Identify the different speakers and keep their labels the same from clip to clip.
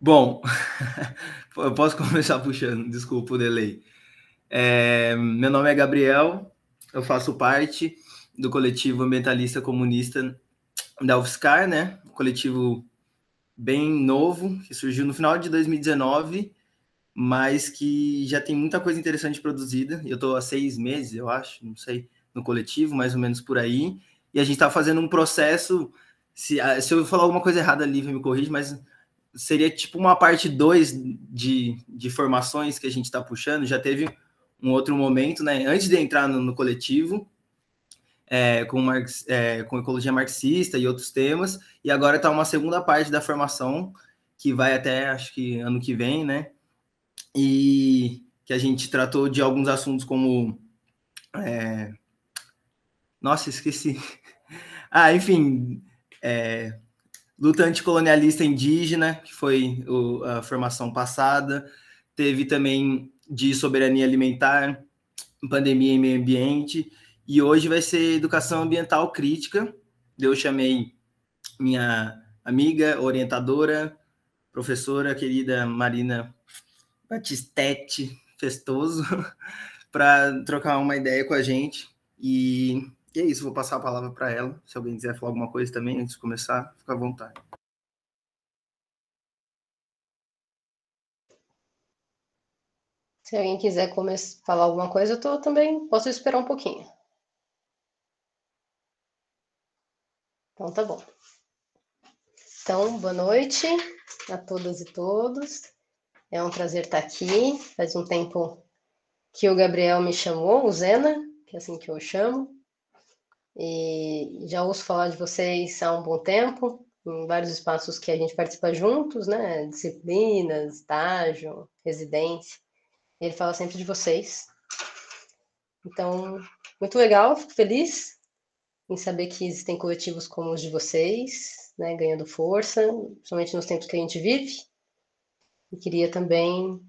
Speaker 1: Bom, eu posso começar puxando, desculpa o delay. Meu nome é Gabriel, eu faço parte do coletivo ambientalista comunista da UFSCar, né? Um coletivo bem novo, que surgiu no final de 2019, mas que já tem muita coisa interessante produzida. Eu estou há 6 meses, eu acho, não sei, no coletivo, mais ou menos por aí. E a gente está fazendo um processo. Se eu falar alguma coisa errada, a Lívia me corrige, mas seria tipo uma parte 2 de formações que a gente está puxando. Já teve um outro momento, né? Antes de entrar no coletivo, com ecologia marxista e outros temas, e agora está uma segunda parte da formação, que vai até, acho que ano que vem, né? E que a gente tratou de alguns assuntos como... Nossa, esqueci. Enfim, luta anticolonialista indígena, que foi a formação passada. Teve também de soberania alimentar, pandemia e meio ambiente. E hoje vai ser educação ambiental crítica. Eu chamei minha amiga, orientadora, professora querida Marina Batistetti Festoso, para trocar uma ideia com a gente. E é isso, vou passar a palavra para ela. Se alguém quiser falar alguma coisa também antes de começar, fica à vontade.
Speaker 2: Se alguém quiser falar alguma coisa, eu também posso esperar um pouquinho. Então, tá bom. Então, boa noite a todas e todos. É um prazer estar aqui. Faz um tempo que o Gabriel me chamou, o Zena, que é assim que eu chamo. E já ouço falar de vocês há um bom tempo, em vários espaços que a gente participa juntos, né? Disciplinas, estágio, residência. Ele fala sempre de vocês. Então, muito legal, fico feliz em saber que existem coletivos como os de vocês, né, ganhando força, principalmente nos tempos que a gente vive. E queria também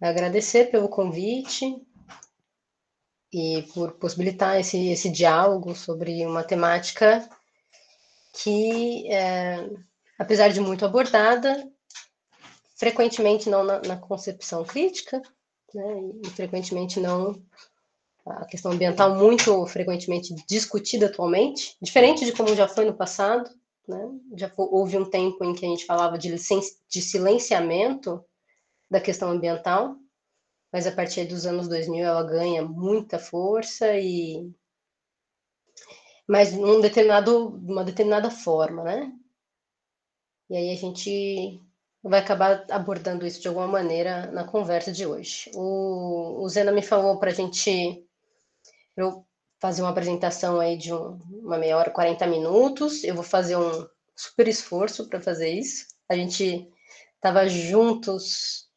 Speaker 2: agradecer pelo convite e por possibilitar esse diálogo sobre uma temática que, apesar de muito abordada, frequentemente não na concepção crítica, né, e frequentemente não a questão ambiental muito frequentemente discutida atualmente, diferente de como já foi no passado, né? Houve um tempo em que a gente falava de silenciamento da questão ambiental, mas a partir dos anos 2000 ela ganha muita força mas uma determinada forma, né? E aí a gente vai acabar abordando isso de alguma maneira na conversa de hoje. O Zena me falou para eu fazer uma apresentação aí de uma meia hora, 40 minutos. Eu vou fazer um super esforço para fazer isso. A gente estava juntos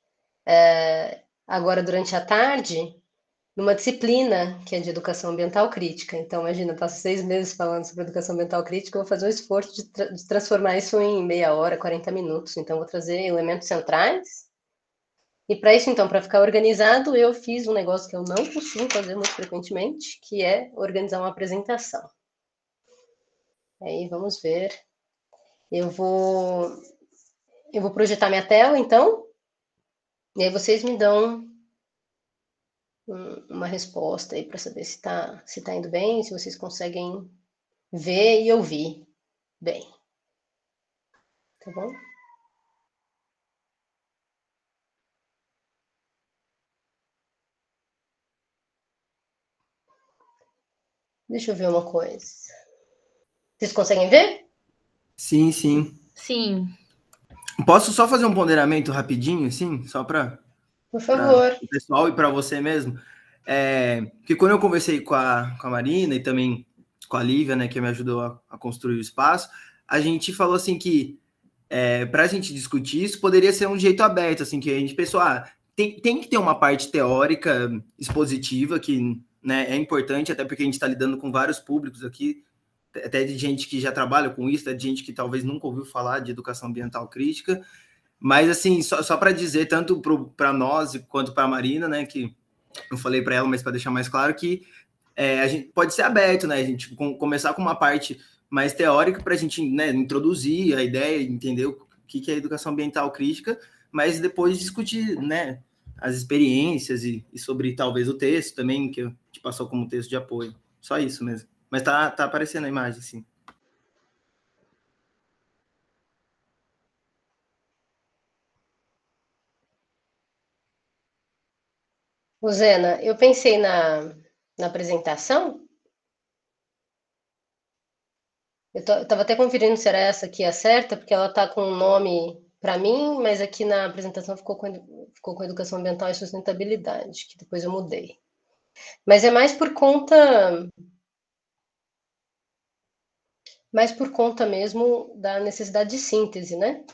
Speaker 2: agora durante a tarde numa disciplina que é de educação ambiental crítica. Então, imagina, eu passo 6 meses falando sobre educação ambiental crítica, eu vou fazer um esforço de transformar isso em meia hora, 40 minutos. Então, vou trazer elementos centrais. E para isso, então, para ficar organizado, eu fiz um negócio que eu não costumo fazer muito frequentemente, que é organizar uma apresentação. Aí, vamos ver. Eu vou projetar minha tela, então, e aí vocês me dão uma resposta aí para saber se tá indo bem, se vocês conseguem ver e ouvir bem. Tá bom? Deixa eu ver uma coisa. Vocês conseguem ver?
Speaker 1: Sim, sim.
Speaker 3: Sim.
Speaker 1: Posso só fazer um ponderamento rapidinho, assim? Só para
Speaker 2: Por favor.
Speaker 1: O pessoal e para você mesmo. Porque quando eu conversei com a Marina e também com a Lívia, né, que me ajudou a construir o espaço, a gente falou assim que para a gente discutir isso poderia ser um jeito aberto, assim, que a gente pensou, tem que ter uma parte teórica expositiva que, né, é importante, até porque a gente está lidando com vários públicos aqui, até de gente que já trabalha com isso, de gente que talvez nunca ouviu falar de educação ambiental crítica, mas assim, só para dizer, tanto para nós quanto para a Marina, né, que eu falei para ela, mas para deixar mais claro que a gente pode ser aberto, né, a gente começar com uma parte mais teórica para a gente, né, introduzir a ideia, entender que é educação ambiental crítica, mas depois discutir, né, as experiências e sobre talvez o texto também, que te passou como texto de apoio. Só isso mesmo. Mas tá aparecendo a imagem, sim.
Speaker 2: Rosena, eu pensei na apresentação. Eu estava até conferindo se era essa aqui a certa, porque ela está com um nome para mim, mas aqui na apresentação ficou com Educação Ambiental e Sustentabilidade, que depois eu mudei. Mas é mais por conta mesmo da necessidade de síntese, né?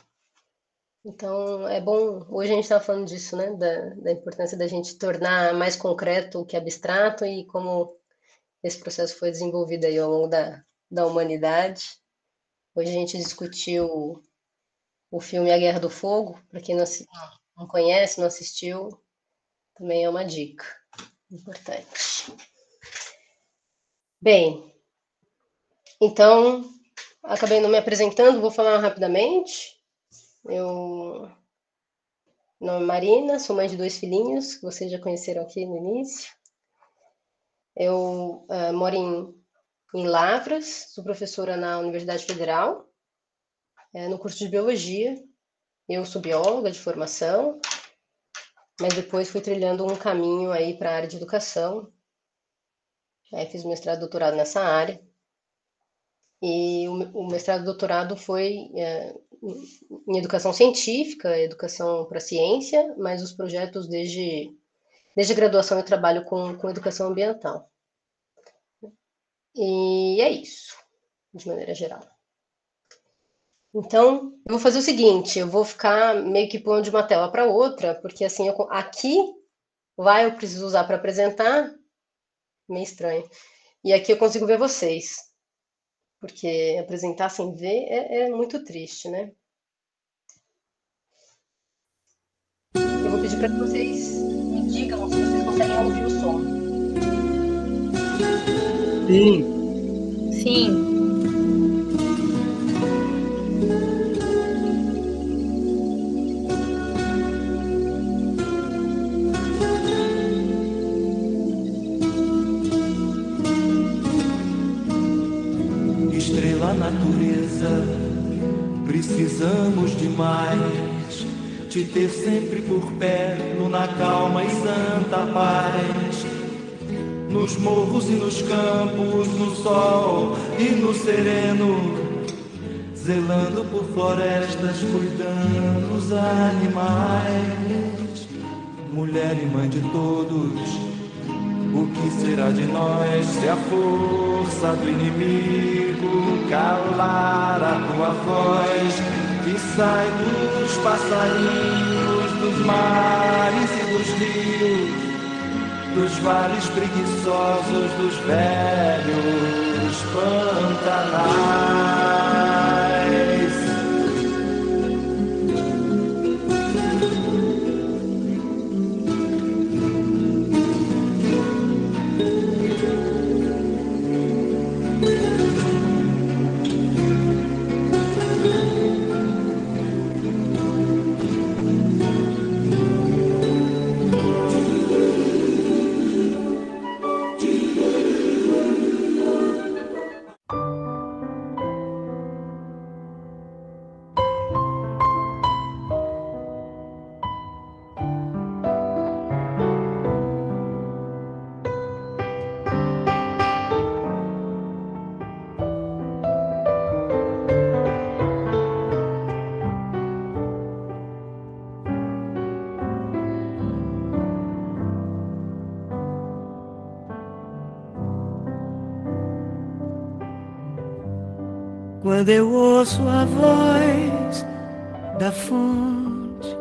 Speaker 2: Então, é bom. Hoje a gente estava falando disso, né? Da importância da gente tornar mais concreto o que é abstrato e como esse processo foi desenvolvido aí ao longo da humanidade. Hoje a gente discutiu o filme A Guerra do Fogo, para quem não conhece, não assistiu, também é uma dica importante. Bem, então, acabei não me apresentando, vou falar rapidamente. Meu nome é Marina, sou mãe de 2 filhinhos, que vocês já conheceram aqui no início. Eu moro em Lavras, sou professora na Universidade Federal, no curso de Biologia. Eu sou bióloga de formação, mas depois fui trilhando um caminho aí para a área de educação. Aí fiz mestrado e doutorado nessa área. E o mestrado e doutorado foi em educação científica, educação para ciência, mas os projetos desde a graduação eu trabalho com educação ambiental. E é isso, de maneira geral. Então, eu vou fazer o seguinte, eu vou ficar meio que pulando de uma tela para outra, porque assim, aqui eu preciso usar para apresentar, meio estranho. E aqui eu consigo ver vocês, porque apresentar sem ver é muito triste, né? Eu vou pedir para que vocês me digam se vocês conseguem ouvir o som.
Speaker 1: Sim.
Speaker 3: Sim.
Speaker 4: Estrela natureza, precisamos de mais, te ter sempre por perto na calma e santa paz. Nos morros e nos campos, no sol e no sereno, zelando por florestas, cuidando dos animais. Mulher e mãe de todos, o que será de nós se a força do inimigo calar a tua voz, que sai dos passarinhos, dos mares e dos rios, dos vales preguiçosos, dos velhos pantanais.
Speaker 5: Quando eu ouço a voz da fonte,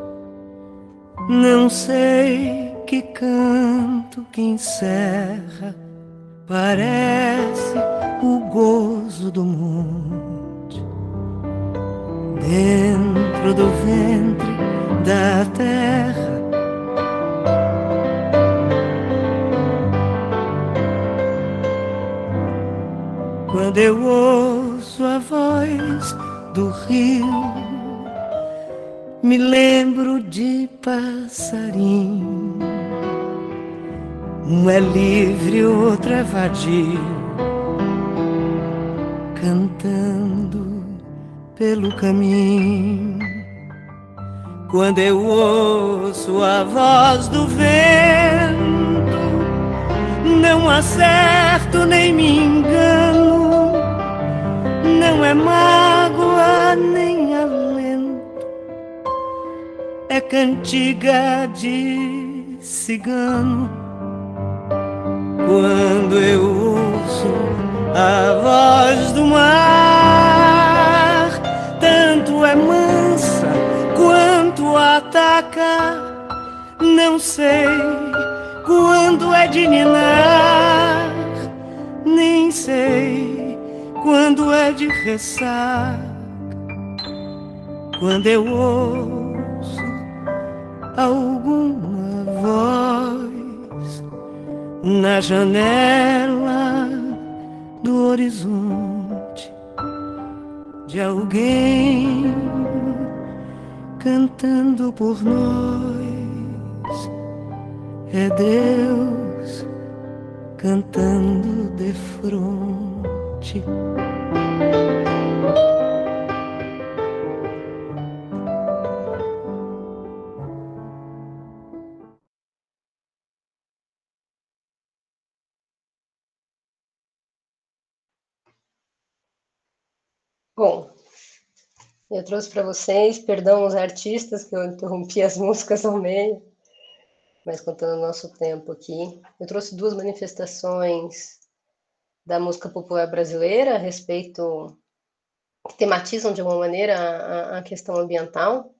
Speaker 5: não sei que canto que encerra, parece o gozo do monte, dentro do ventre da terra. Quando eu ouço a voz do rio, me lembro de passarinho. Um é livre, outro é vadio, cantando pelo caminho. Quando eu ouço a voz do vento, não acerto nem me engano. Não é mágoa nem alento, é cantiga de cigano. Quando eu ouço a voz do mar, tanto é mansa quanto ataca. Não sei quando é de ninar, nem sei quando é de ressaca. Quando eu ouço alguma voz na janela do horizonte de alguém cantando por nós, é Deus cantando de fronte.
Speaker 2: Bom, eu trouxe para vocês, perdão os artistas que eu interrompi as músicas ao meio, mas contando o nosso tempo aqui, eu trouxe duas manifestações da música popular brasileira a respeito, que tematizam de alguma maneira a questão ambiental.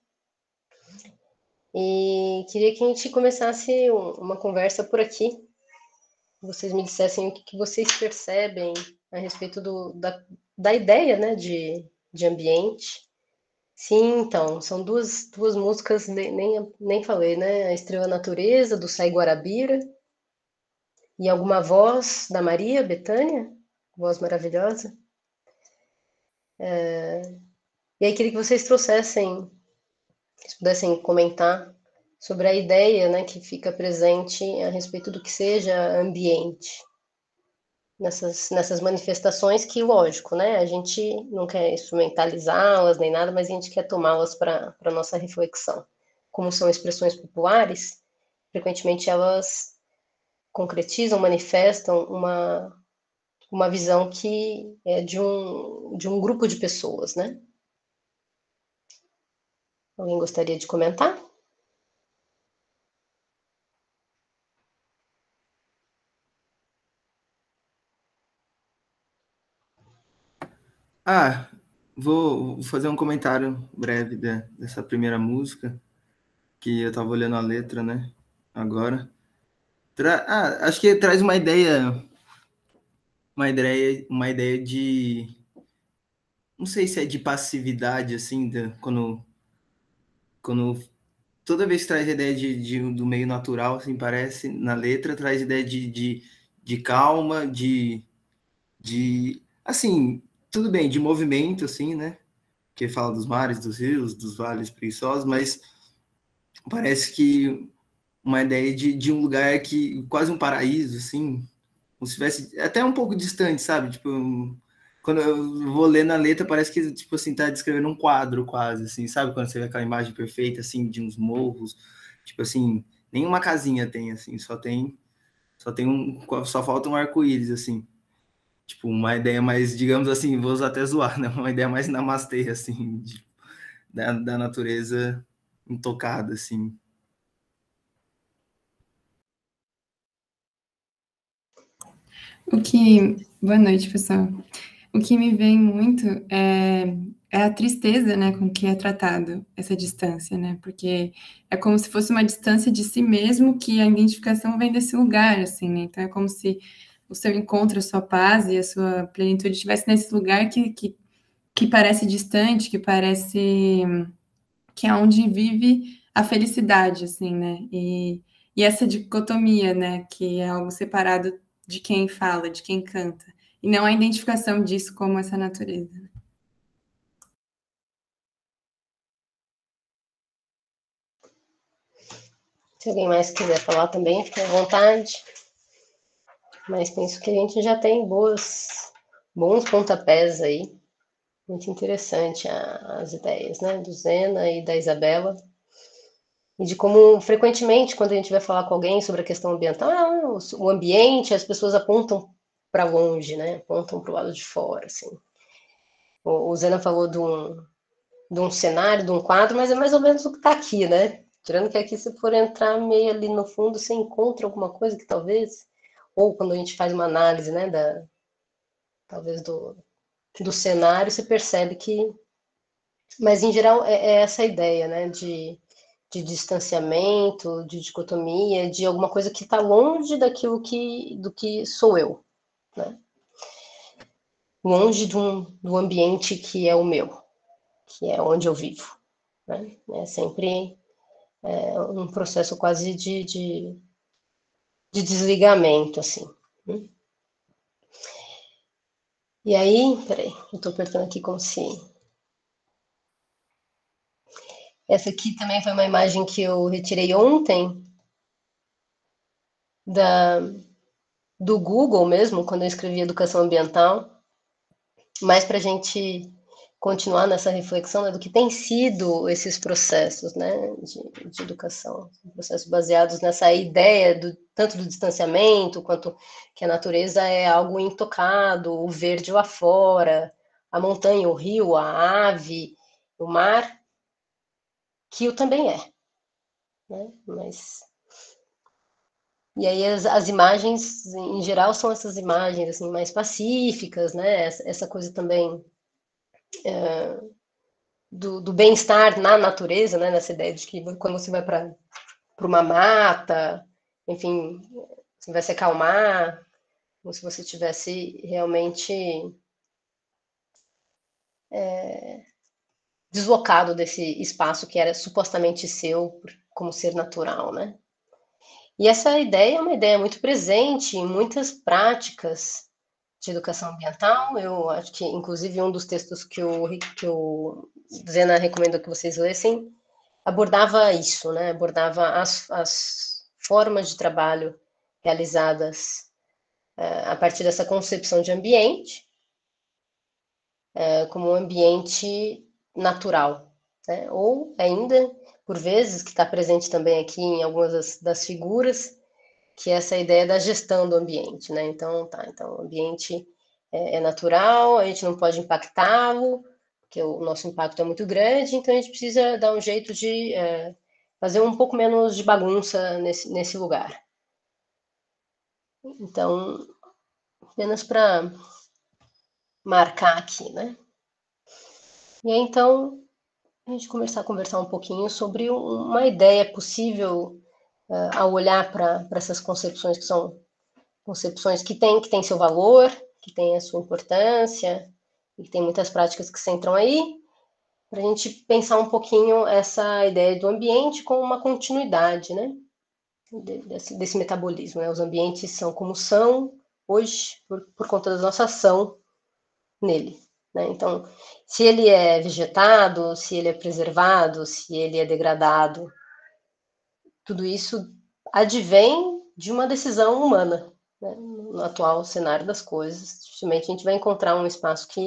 Speaker 2: E queria que a gente começasse uma conversa por aqui. Vocês me dissessem o que vocês percebem a respeito da ideia, né, de ambiente. Sim, então, são duas músicas, nem falei, né? A Estrela Natureza, do Sai Guarabira, e Alguma Voz, da Maria Bethânia, voz maravilhosa. E aí queria que vocês trouxessem, se pudessem comentar sobre a ideia, né, que fica presente a respeito do que seja ambiente nessas manifestações que, lógico, né, a gente não quer instrumentalizá-las nem nada, mas a gente quer tomá-las para a nossa reflexão. Como são expressões populares, frequentemente elas concretizam, manifestam uma visão que é de um grupo de pessoas, né? Alguém gostaria de comentar?
Speaker 1: Ah, vou fazer um comentário breve dessa primeira música, que eu estava olhando a letra, né? Agora. Acho que traz uma ideia de, não sei se é de passividade, assim, quando toda vez que traz a ideia do meio natural, assim, parece, na letra, traz ideia de calma, assim, tudo bem, de movimento, assim, né? Que fala dos mares, dos rios, dos vales preguiçosos, mas parece que uma ideia de um lugar que, quase um paraíso, assim, como se tivesse até um pouco distante, sabe? Tipo, quando eu vou ler na letra, parece que, tipo assim, tá descrevendo um quadro quase, assim, sabe? Quando você vê aquela imagem perfeita, assim, de uns morros, tipo assim, nenhuma casinha tem, assim, só falta um arco-íris, assim. Tipo, uma ideia mais, digamos assim, vou até zoar, né? Uma ideia mais namastê, assim, da natureza intocada, assim.
Speaker 3: Boa noite, pessoal. O que me vem muito é a tristeza, né, com que é tratado essa distância, né, porque é como se fosse uma distância de si mesmo, que a identificação vem desse lugar, assim, né, então é como se o seu encontro, a sua paz e a sua plenitude estivesse nesse lugar que parece distante, que parece que é onde vive a felicidade, assim, né, e essa dicotomia, né, que é algo separado de quem fala, de quem canta, e não a identificação disso como essa natureza.
Speaker 2: Se alguém mais quiser falar também, fique à vontade. Mas penso que a gente já tem bons pontapés aí. Muito interessante as ideias, né? Do Zena e da Isabela. E de como, frequentemente, quando a gente vai falar com alguém sobre a questão ambiental, o ambiente, as pessoas apontam para longe, né? Apontam para o lado de fora, assim. O Zena falou de um cenário, de um quadro, mas é mais ou menos o que está aqui, né? Tirando que aqui, se for entrar meio ali no fundo, você encontra alguma coisa que talvez, ou quando a gente faz uma análise, né, talvez do cenário, você percebe que, mas em geral é essa ideia, né, de distanciamento, de dicotomia, de alguma coisa que está longe do que sou eu, né? Longe do ambiente que é o meu, que é onde eu vivo, né? É sempre um processo quase de desligamento, assim. Né? E aí, peraí, eu estou apertando aqui como se... Essa aqui também foi uma imagem que eu retirei ontem do Google mesmo, quando eu escrevi educação ambiental, mas para a gente continuar nessa reflexão, né, do que tem sido esses processos, né, de educação, processos baseados nessa ideia tanto do distanciamento, quanto que a natureza é algo intocado, o verde lá fora, a montanha, o rio, a ave, o mar, que o também é, né, mas... E aí as imagens, em geral, são essas imagens assim, mais pacíficas, né, essa coisa também... do bem-estar na natureza, né? Nessa ideia de que quando você vai para uma mata, enfim, você vai se acalmar, como se você estivesse realmente deslocado desse espaço que era supostamente seu como ser natural, né? E essa ideia é uma ideia muito presente em muitas práticas de educação ambiental. Eu acho que, inclusive, um dos textos que o Zena recomendou que vocês lessem abordava isso, né? Abordava as formas de trabalho realizadas a partir dessa concepção de ambiente como um ambiente natural, né? Ou ainda, por vezes, que está presente também aqui em algumas das figuras, que é essa ideia da gestão do ambiente, né? Então, o ambiente é natural, a gente não pode impactá-lo, porque o nosso impacto é muito grande, então a gente precisa dar um jeito de fazer um pouco menos de bagunça nesse lugar. Então, apenas para marcar aqui, né? E aí, então, a gente começar a conversar um pouquinho sobre uma ideia possível ao olhar para essas concepções que são concepções que têm seu valor, que têm a sua importância, e que tem muitas práticas que se entram aí, para a gente pensar um pouquinho essa ideia do ambiente com uma continuidade, né? Desse metabolismo, né? Os ambientes são como são hoje por conta da nossa ação nele, né? Então, se ele é vegetado, se ele é preservado, se ele é degradado, tudo isso advém de uma decisão humana, né? No atual cenário das coisas. Dificilmente a gente vai encontrar um espaço que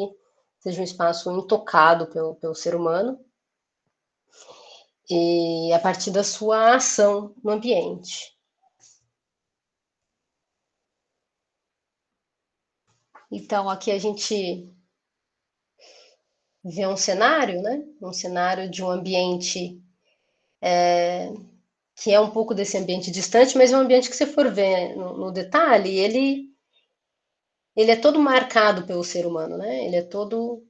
Speaker 2: seja um espaço intocado pelo ser humano, e a partir da sua ação no ambiente. Então, aqui a gente vê um cenário, né? Um cenário de um ambiente que é um pouco desse ambiente distante, mas é um ambiente que, se for ver no detalhe, ele é todo marcado pelo ser humano, né? Ele é todo...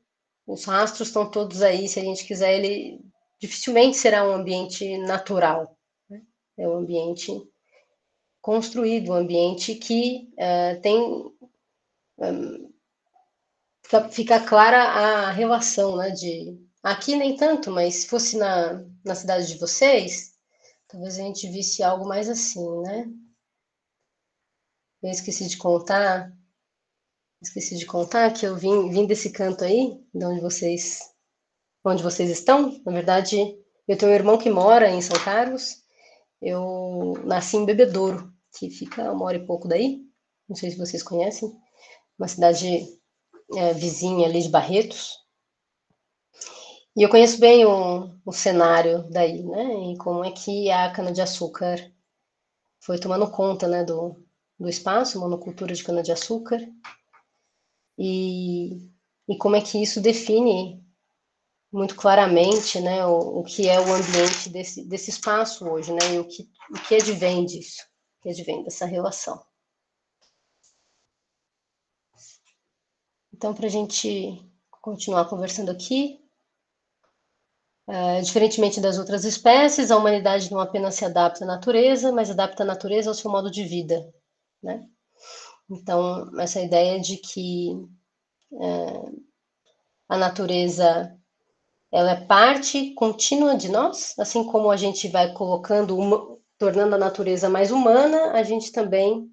Speaker 2: Os rastros estão todos aí, se a gente quiser, ele dificilmente será um ambiente natural, né? É um ambiente construído, um ambiente que tem... Fica clara a relação, né? Aqui nem tanto, mas se fosse na cidade de vocês, talvez a gente visse algo mais assim, né? Eu esqueci de contar que eu vim desse canto aí, de onde vocês estão. Na verdade, eu tenho um irmão que mora em São Carlos, eu nasci em Bebedouro, que fica 1 hora e pouco daí, não sei se vocês conhecem, uma cidade vizinha ali de Barretos. E eu conheço bem o cenário daí, né? E como é que a cana-de-açúcar foi tomando conta, né, do espaço, monocultura de cana-de-açúcar, e como é que isso define muito claramente, né, o que é o ambiente desse espaço hoje, né, e o que advém disso, o que advém dessa relação. Então, para a gente continuar conversando aqui, diferentemente das outras espécies, a humanidade não apenas se adapta à natureza, mas adapta a natureza ao seu modo de vida, né? Então, essa ideia de que a natureza ela é parte contínua de nós, assim como a gente vai tornando a natureza mais humana, a gente também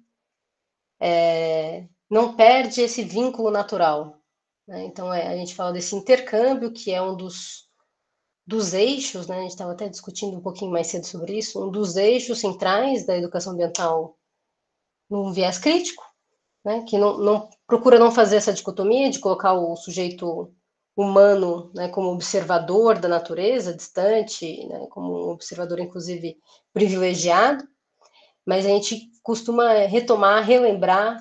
Speaker 2: não perde esse vínculo natural, né? Então, a gente fala desse intercâmbio, que é um dos eixos, né? A gente estava até discutindo um pouquinho mais cedo sobre isso, um dos eixos centrais da educação ambiental num viés crítico, né? Que não procura não fazer essa dicotomia de colocar o sujeito humano, né, como observador da natureza, distante, né, como um observador, inclusive, privilegiado, mas a gente costuma relembrar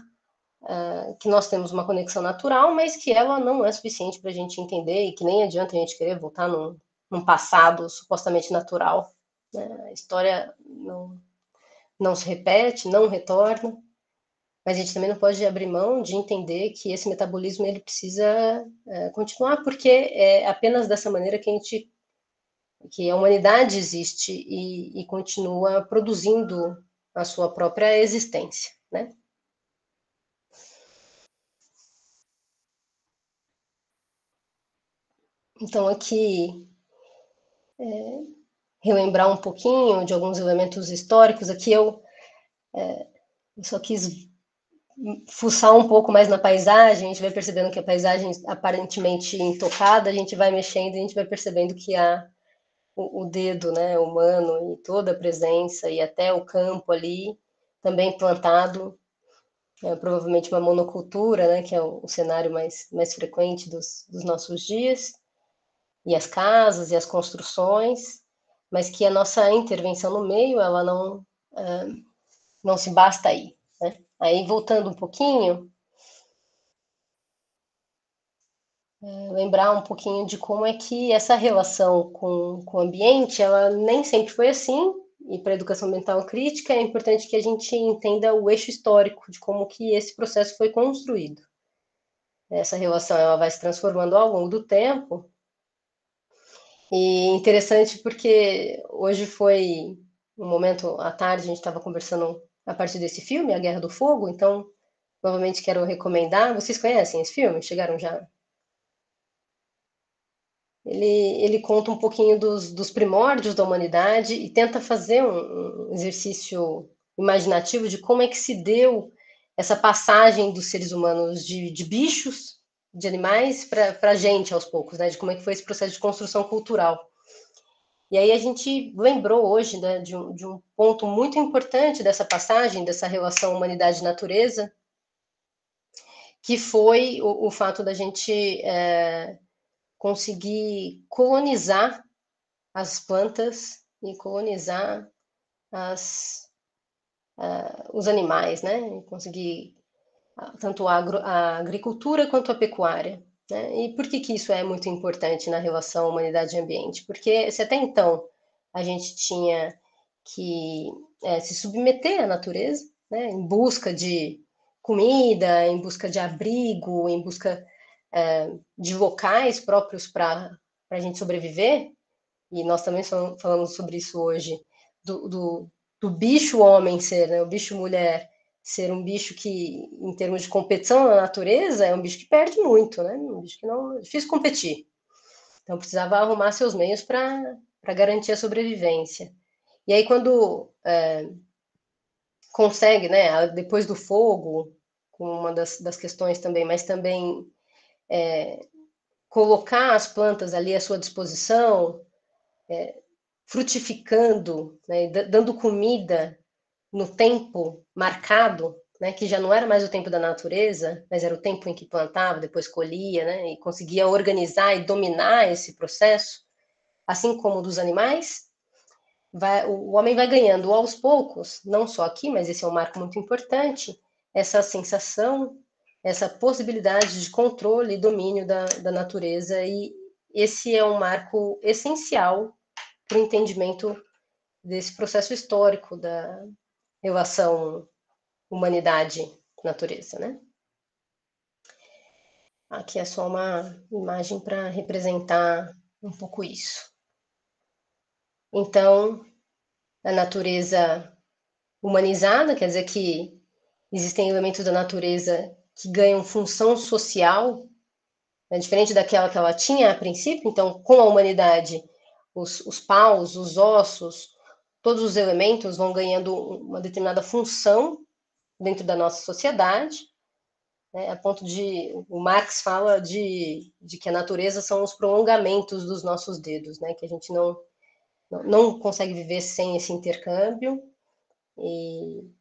Speaker 2: que nós temos uma conexão natural, mas que ela não é suficiente para a gente entender e que nem adianta a gente querer voltar num passado supostamente natural, né? A história não se repete, não retorna, mas a gente também não pode abrir mão de entender que esse metabolismo ele precisa continuar, porque é apenas dessa maneira que a humanidade existe e continua produzindo a sua própria existência, né? Então, aqui, relembrar um pouquinho de alguns elementos históricos. Aqui eu só quis fuçar um pouco mais na paisagem, a gente vai percebendo que a paisagem aparentemente intocada, a gente vai mexendo e a gente vai percebendo que há o dedo, né, humano e toda a presença e até o campo ali também plantado, provavelmente uma monocultura, né, que é o cenário mais frequente dos nossos dias, e as casas e as construções, mas que a nossa intervenção no meio, ela não se basta aí, né? Aí, voltando um pouquinho, lembrar um pouquinho de como é que essa relação com o ambiente, ela nem sempre foi assim, e para a educação ambiental crítica é importante que a gente entenda o eixo histórico de como que esse processo foi construído. Essa relação ela vai se transformando ao longo do tempo, e interessante porque hoje foi um momento, à tarde, a gente estava conversando a partir desse filme, A Guerra do Fogo, então, novamente quero recomendar. Vocês conhecem esse filme? Chegaram já? Ele conta um pouquinho dos primórdios da humanidade e tenta fazer um exercício imaginativo de como é que se deu essa passagem dos seres humanos de bichos, de animais, para a gente aos poucos, né? De como é que foi esse processo de construção cultural. E aí a gente lembrou hoje, né, de um ponto muito importante dessa passagem, dessa relação humanidade-natureza, que foi o fato da gente conseguir colonizar as plantas e colonizar os animais, né? Conseguir tanto a agricultura quanto a pecuária, né? E por que isso é muito importante na relação humanidade e ambiente? Porque se até então a gente tinha que se submeter à natureza, né? Em busca de comida, em busca de abrigo, em busca de locais próprios para a gente sobreviver, e nós também falamos sobre isso hoje, do bicho homem ser, né? O bicho mulher ser um bicho que, em termos de competição na natureza, é um bicho que perde muito, né? Um bicho que não é difícil competir. Então precisava arrumar seus meios para garantir a sobrevivência. E aí quando consegue, né? Depois do fogo, com uma das questões também, mas também colocar as plantas ali à sua disposição, frutificando, né, dando comida no tempo marcado, né, que já não era mais o tempo da natureza, mas era o tempo em que plantava, depois colhia, né, e conseguia organizar e dominar esse processo, assim como dos animais, o homem vai ganhando aos poucos, não só aqui, mas esse é um marco muito importante, essa sensação, essa possibilidade de controle e domínio da natureza, e esse é um marco essencial para o entendimento desse processo histórico da relação humanidade-natureza, né? Aqui é só uma imagem para representar um pouco isso. Então, a natureza humanizada, quer dizer que existem elementos da natureza que ganham função social, né, diferente daquela que ela tinha a princípio. Então, com a humanidade, os paus, os ossos, todos os elementos vão ganhando uma determinada função dentro da nossa sociedade, né, a ponto de, o Marx fala de que a natureza são os prolongamentos dos nossos dedos, né, que a gente não consegue viver sem esse intercâmbio, e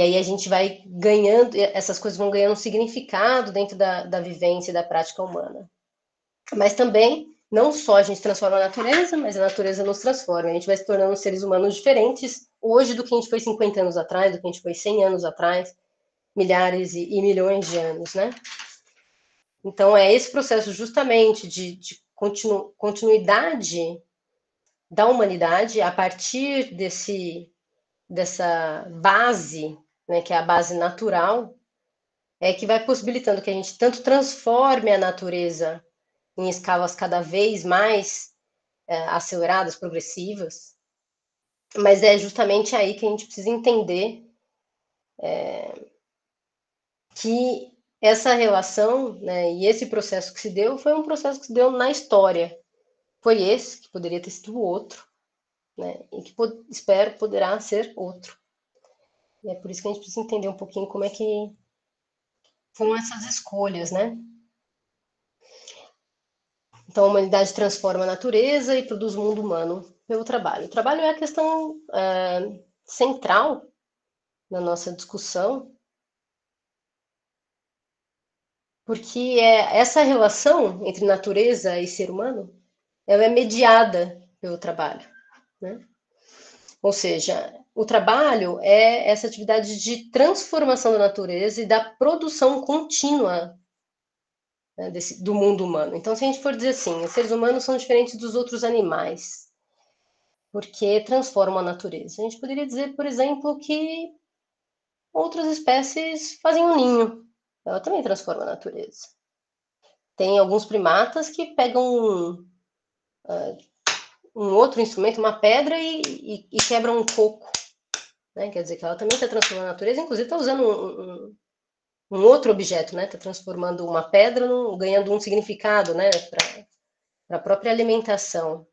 Speaker 2: aí a gente vai ganhando, essas coisas vão ganhando significado dentro da vivência e da prática humana. Mas também, não só a gente transforma a natureza, mas a natureza nos transforma. A gente vai se tornando seres humanos diferentes hoje do que a gente foi 50 anos atrás, do que a gente foi 100 anos atrás, milhares e milhões de anos, né? Então, é esse processo justamente de continuidade da humanidade a partir dessa base, né, que é a base natural, que vai possibilitando que a gente tanto transforme a natureza em escalas cada vez mais aceleradas, progressivas, mas é justamente aí que a gente precisa entender que essa relação, né, e esse processo que se deu foi um processo que se deu na história. Foi esse, que poderia ter sido outro, né, e que espero poderá ser outro. E é por isso que a gente precisa entender um pouquinho como é que foram essas escolhas, né? Então, a humanidade transforma a natureza e produz o mundo humano pelo trabalho. O trabalho é a questão central na nossa discussão, porque essa relação entre natureza e ser humano, ela é mediada pelo trabalho, né? Ou seja, o trabalho é essa atividade de transformação da natureza e da produção contínua, né, do mundo humano. Então, se a gente for dizer assim, os seres humanos são diferentes dos outros animais, porque transformam a natureza. A gente poderia dizer, por exemplo, que outras espécies fazem um ninho. Ela também transforma a natureza. Tem alguns primatas que pegam um outro instrumento, uma pedra, e quebram um coco. Né? Quer dizer que ela também está transformando a natureza, inclusive está usando um outro objeto, né? Está transformando uma pedra, ganhando um significado, né? Para a própria alimentação.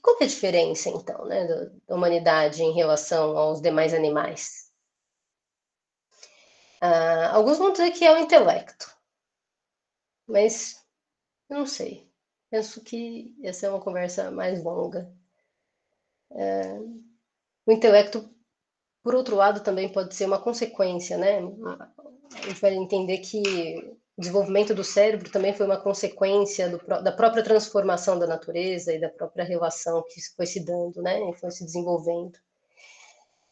Speaker 2: Qual que é a diferença, então, né, da humanidade em relação aos demais animais? Alguns vão dizer que é o intelecto, mas eu não sei. Penso que essa é uma conversa mais longa. O intelecto, por outro lado, também pode ser uma consequência, né? A gente vai entender que o desenvolvimento do cérebro também foi uma consequência da própria transformação da natureza e da própria relação que foi se dando, né? E foi se desenvolvendo.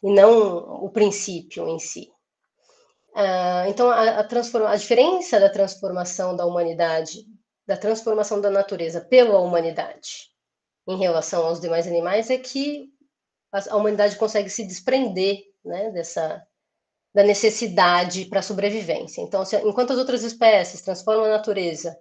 Speaker 2: E não o princípio em si. Então, a diferença da transformação da humanidade, da transformação da natureza pela humanidade em relação aos demais animais é que a humanidade consegue se desprender, né, da necessidade para a sobrevivência. Então, enquanto as outras espécies transformam a natureza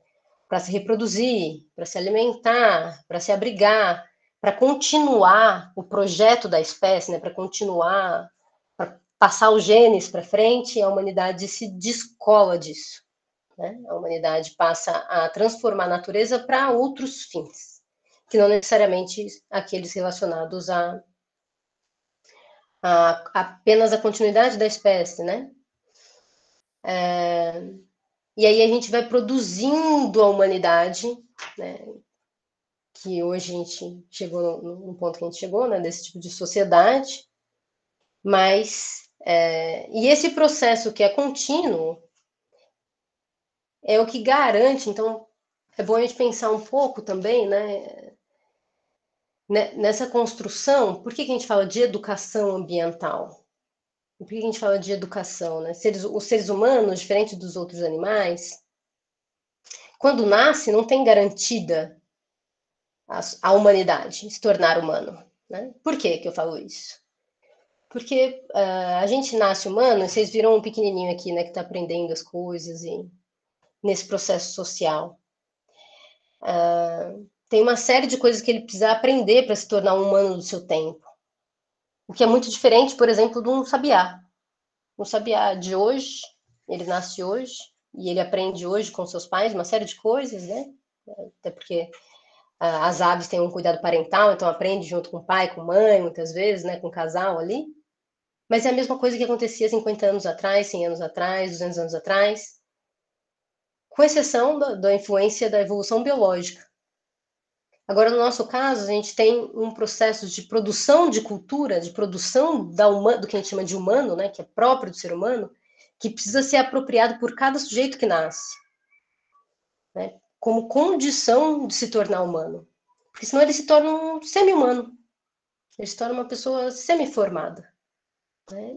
Speaker 2: para se reproduzir, para se alimentar, para se abrigar, para continuar o projeto da espécie, né, para continuar, para passar os genes para frente, a humanidade se descola disso. Né? A humanidade passa a transformar a natureza para outros fins, que não necessariamente aqueles relacionados apenas a continuidade da espécie, né? E aí a gente vai produzindo a humanidade, né, que hoje a gente chegou no ponto que a gente chegou, né, desse tipo de sociedade, mas e esse processo que é contínuo é o que garante. Então é bom a gente pensar um pouco também, né, nessa construção. Por que a gente fala de educação ambiental? Por que a gente fala de educação, né? Os seres humanos, diferente dos outros animais, quando nasce, não tem garantida a humanidade se tornar humano, né? Por que eu falo isso? Porque a gente nasce humano, e vocês viram um pequenininho aqui, né, que está aprendendo as coisas e nesse processo social. Tem uma série de coisas que ele precisa aprender para se tornar um humano do seu tempo. O que é muito diferente, por exemplo, de um sabiá. Um sabiá de hoje, ele nasce hoje, e ele aprende hoje com seus pais uma série de coisas, né? Até porque as aves têm um cuidado parental, então aprende junto com o pai, com a mãe, muitas vezes, né, com o casal ali. Mas é a mesma coisa que acontecia 50 anos atrás, 100 anos atrás, 200 anos atrás, com exceção da influência da evolução biológica. Agora, no nosso caso, a gente tem um processo de produção de cultura, de produção do que a gente chama de humano, né, que é próprio do ser humano, que precisa ser apropriado por cada sujeito que nasce, né, como condição de se tornar humano. Porque senão ele se torna um semi-humano, ele se torna uma pessoa semi-formada. Né?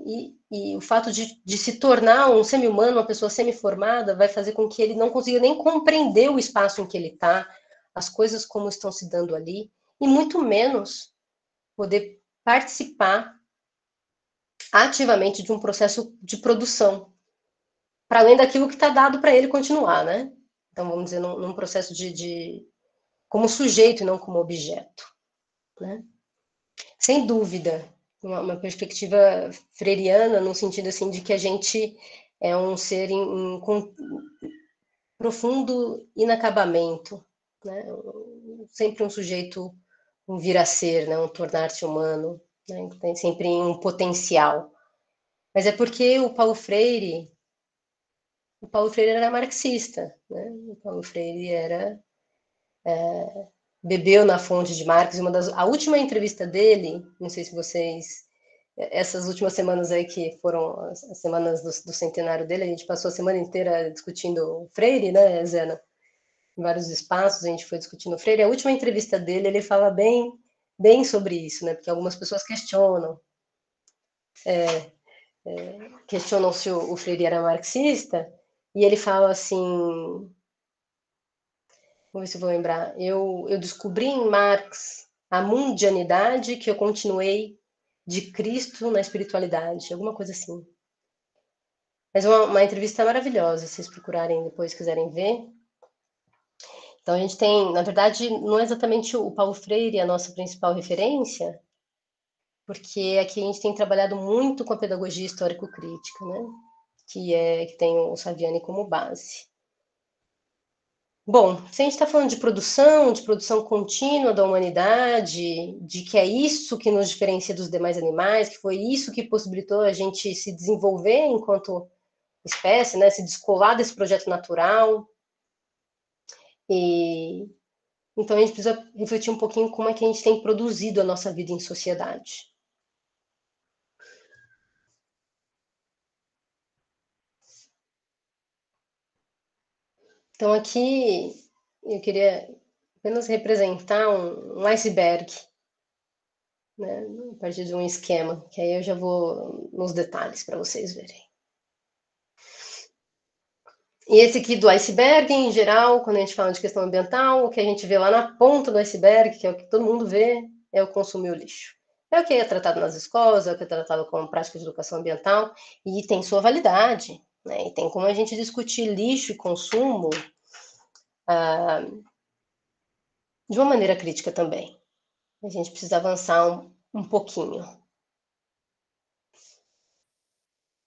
Speaker 2: E o fato de se tornar um semi-humano, uma pessoa semi-formada, vai fazer com que ele não consiga nem compreender o espaço em que ele está, as coisas como estão se dando ali, e muito menos poder participar ativamente de um processo de produção, para além daquilo que está dado para ele continuar, né? Então, vamos dizer, num processo como sujeito e não como objeto, né? Sem dúvida, uma perspectiva freiriana, no sentido assim de que a gente é um ser em profundo inacabamento, né? Sempre um sujeito, um vir a ser, né? Um tornar-se humano, né? Tem sempre um potencial. Mas é porque o Paulo Freire era marxista, né? O Paulo Freire bebeu na fonte de Marx. A última entrevista dele, não sei se vocês, essas últimas semanas aí que foram as semanas do centenário dele, a gente passou a semana inteira discutindo Freire, né, Zena? Em vários espaços a gente foi discutindo Freire. A última entrevista dele, ele fala bem sobre isso, né? Porque algumas pessoas questionam se o Freire era marxista, e ele fala assim, vamos ver se eu vou lembrar, eu descobri em Marx a mundianidade que eu continuei de Cristo na espiritualidade, alguma coisa assim. Mas uma entrevista maravilhosa, se vocês procurarem depois, quiserem ver. Então a gente tem, na verdade, não é exatamente o Paulo Freire a nossa principal referência, porque aqui a gente tem trabalhado muito com a pedagogia histórico-crítica, né? Que tem o Saviani como base. Bom, se a gente está falando de produção contínua da humanidade, de que é isso que nos diferencia dos demais animais, que foi isso que possibilitou a gente se desenvolver enquanto espécie, né? Se descolar desse projeto natural. Então a gente precisa refletir um pouquinho como é que a gente tem produzido a nossa vida em sociedade. Então aqui eu queria apenas representar um iceberg, né, a partir de um esquema, que aí eu já vou nos detalhes para vocês verem. E esse aqui do iceberg, em geral, quando a gente fala de questão ambiental, o que a gente vê lá na ponta do iceberg, que é o que todo mundo vê, é o consumo e o lixo. É o que é tratado nas escolas, é o que é tratado como prática de educação ambiental, e tem sua validade, né? E tem como a gente discutir lixo e consumo de uma maneira crítica também. A gente precisa avançar um pouquinho.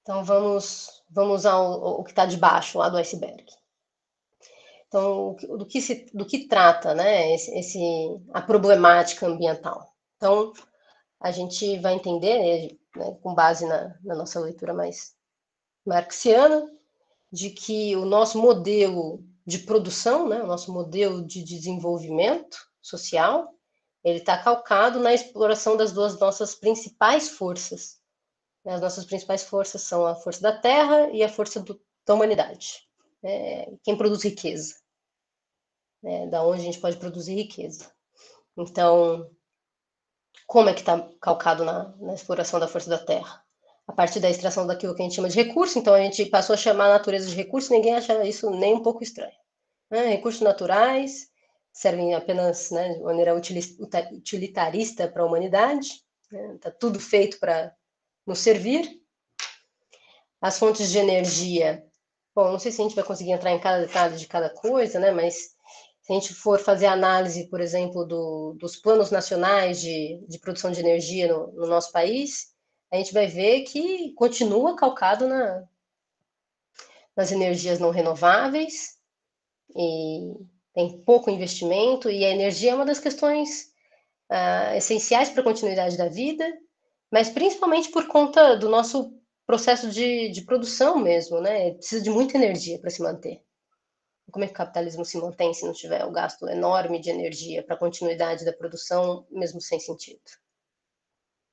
Speaker 2: Então, vamos ao que está debaixo, lá do iceberg. Então, do que trata, né, a problemática ambiental? Então, a gente vai entender, né, com base na nossa leitura mais marxiana, de que o nosso modelo de produção, né, o nosso modelo de desenvolvimento social, ele está calcado na exploração das duas nossas principais forças. As nossas principais forças são a força da terra e a força da humanidade. Quem produz riqueza. Da onde a gente pode produzir riqueza. Então, como é que está calcado na exploração da força da terra? A partir da extração daquilo que a gente chama de recurso, então a gente passou a chamar a natureza de recurso, ninguém acha isso nem um pouco estranho. Recursos naturais servem apenas, né, de maneira utilitarista para a humanidade, está tudo feito para nos servir. As fontes de energia, bom, não sei se a gente vai conseguir entrar em cada detalhe de cada coisa, né, mas se a gente for fazer análise, por exemplo, dos planos nacionais de produção de energia no nosso país, a gente vai ver que continua calcado nas energias não renováveis, e tem pouco investimento, e a energia é uma das questões essenciais para a continuidade da vida, mas principalmente por conta do nosso processo de produção mesmo, né? Precisa de muita energia para se manter. Como é que o capitalismo se mantém se não tiver o gasto enorme de energia para a continuidade da produção, mesmo sem sentido?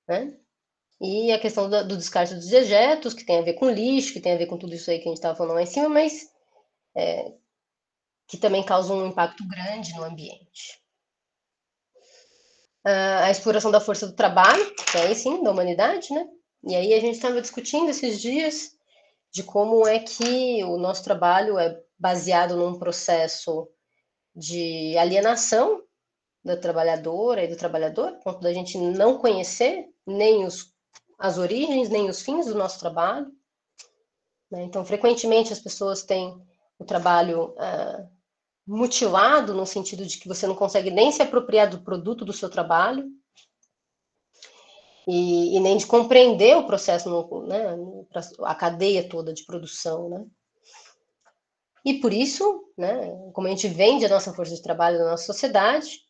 Speaker 2: Né? E a questão do descarte dos dejetos, que tem a ver com lixo, que tem a ver com tudo isso aí que a gente estava falando lá em cima, mas que também causa um impacto grande no ambiente. A exploração da força do trabalho, que aí sim, da humanidade, né? E aí a gente estava discutindo esses dias de como é que o nosso trabalho é baseado num processo de alienação da trabalhadora e do trabalhador, a ponto da gente não conhecer nem as origens, nem os fins do nosso trabalho. Né? Então, frequentemente, as pessoas têm o trabalho mutilado, no sentido de que você não consegue nem se apropriar do produto do seu trabalho, e nem de compreender o processo, né, a cadeia toda de produção, né? E por isso, né, como a gente vende a nossa força de trabalho na nossa sociedade,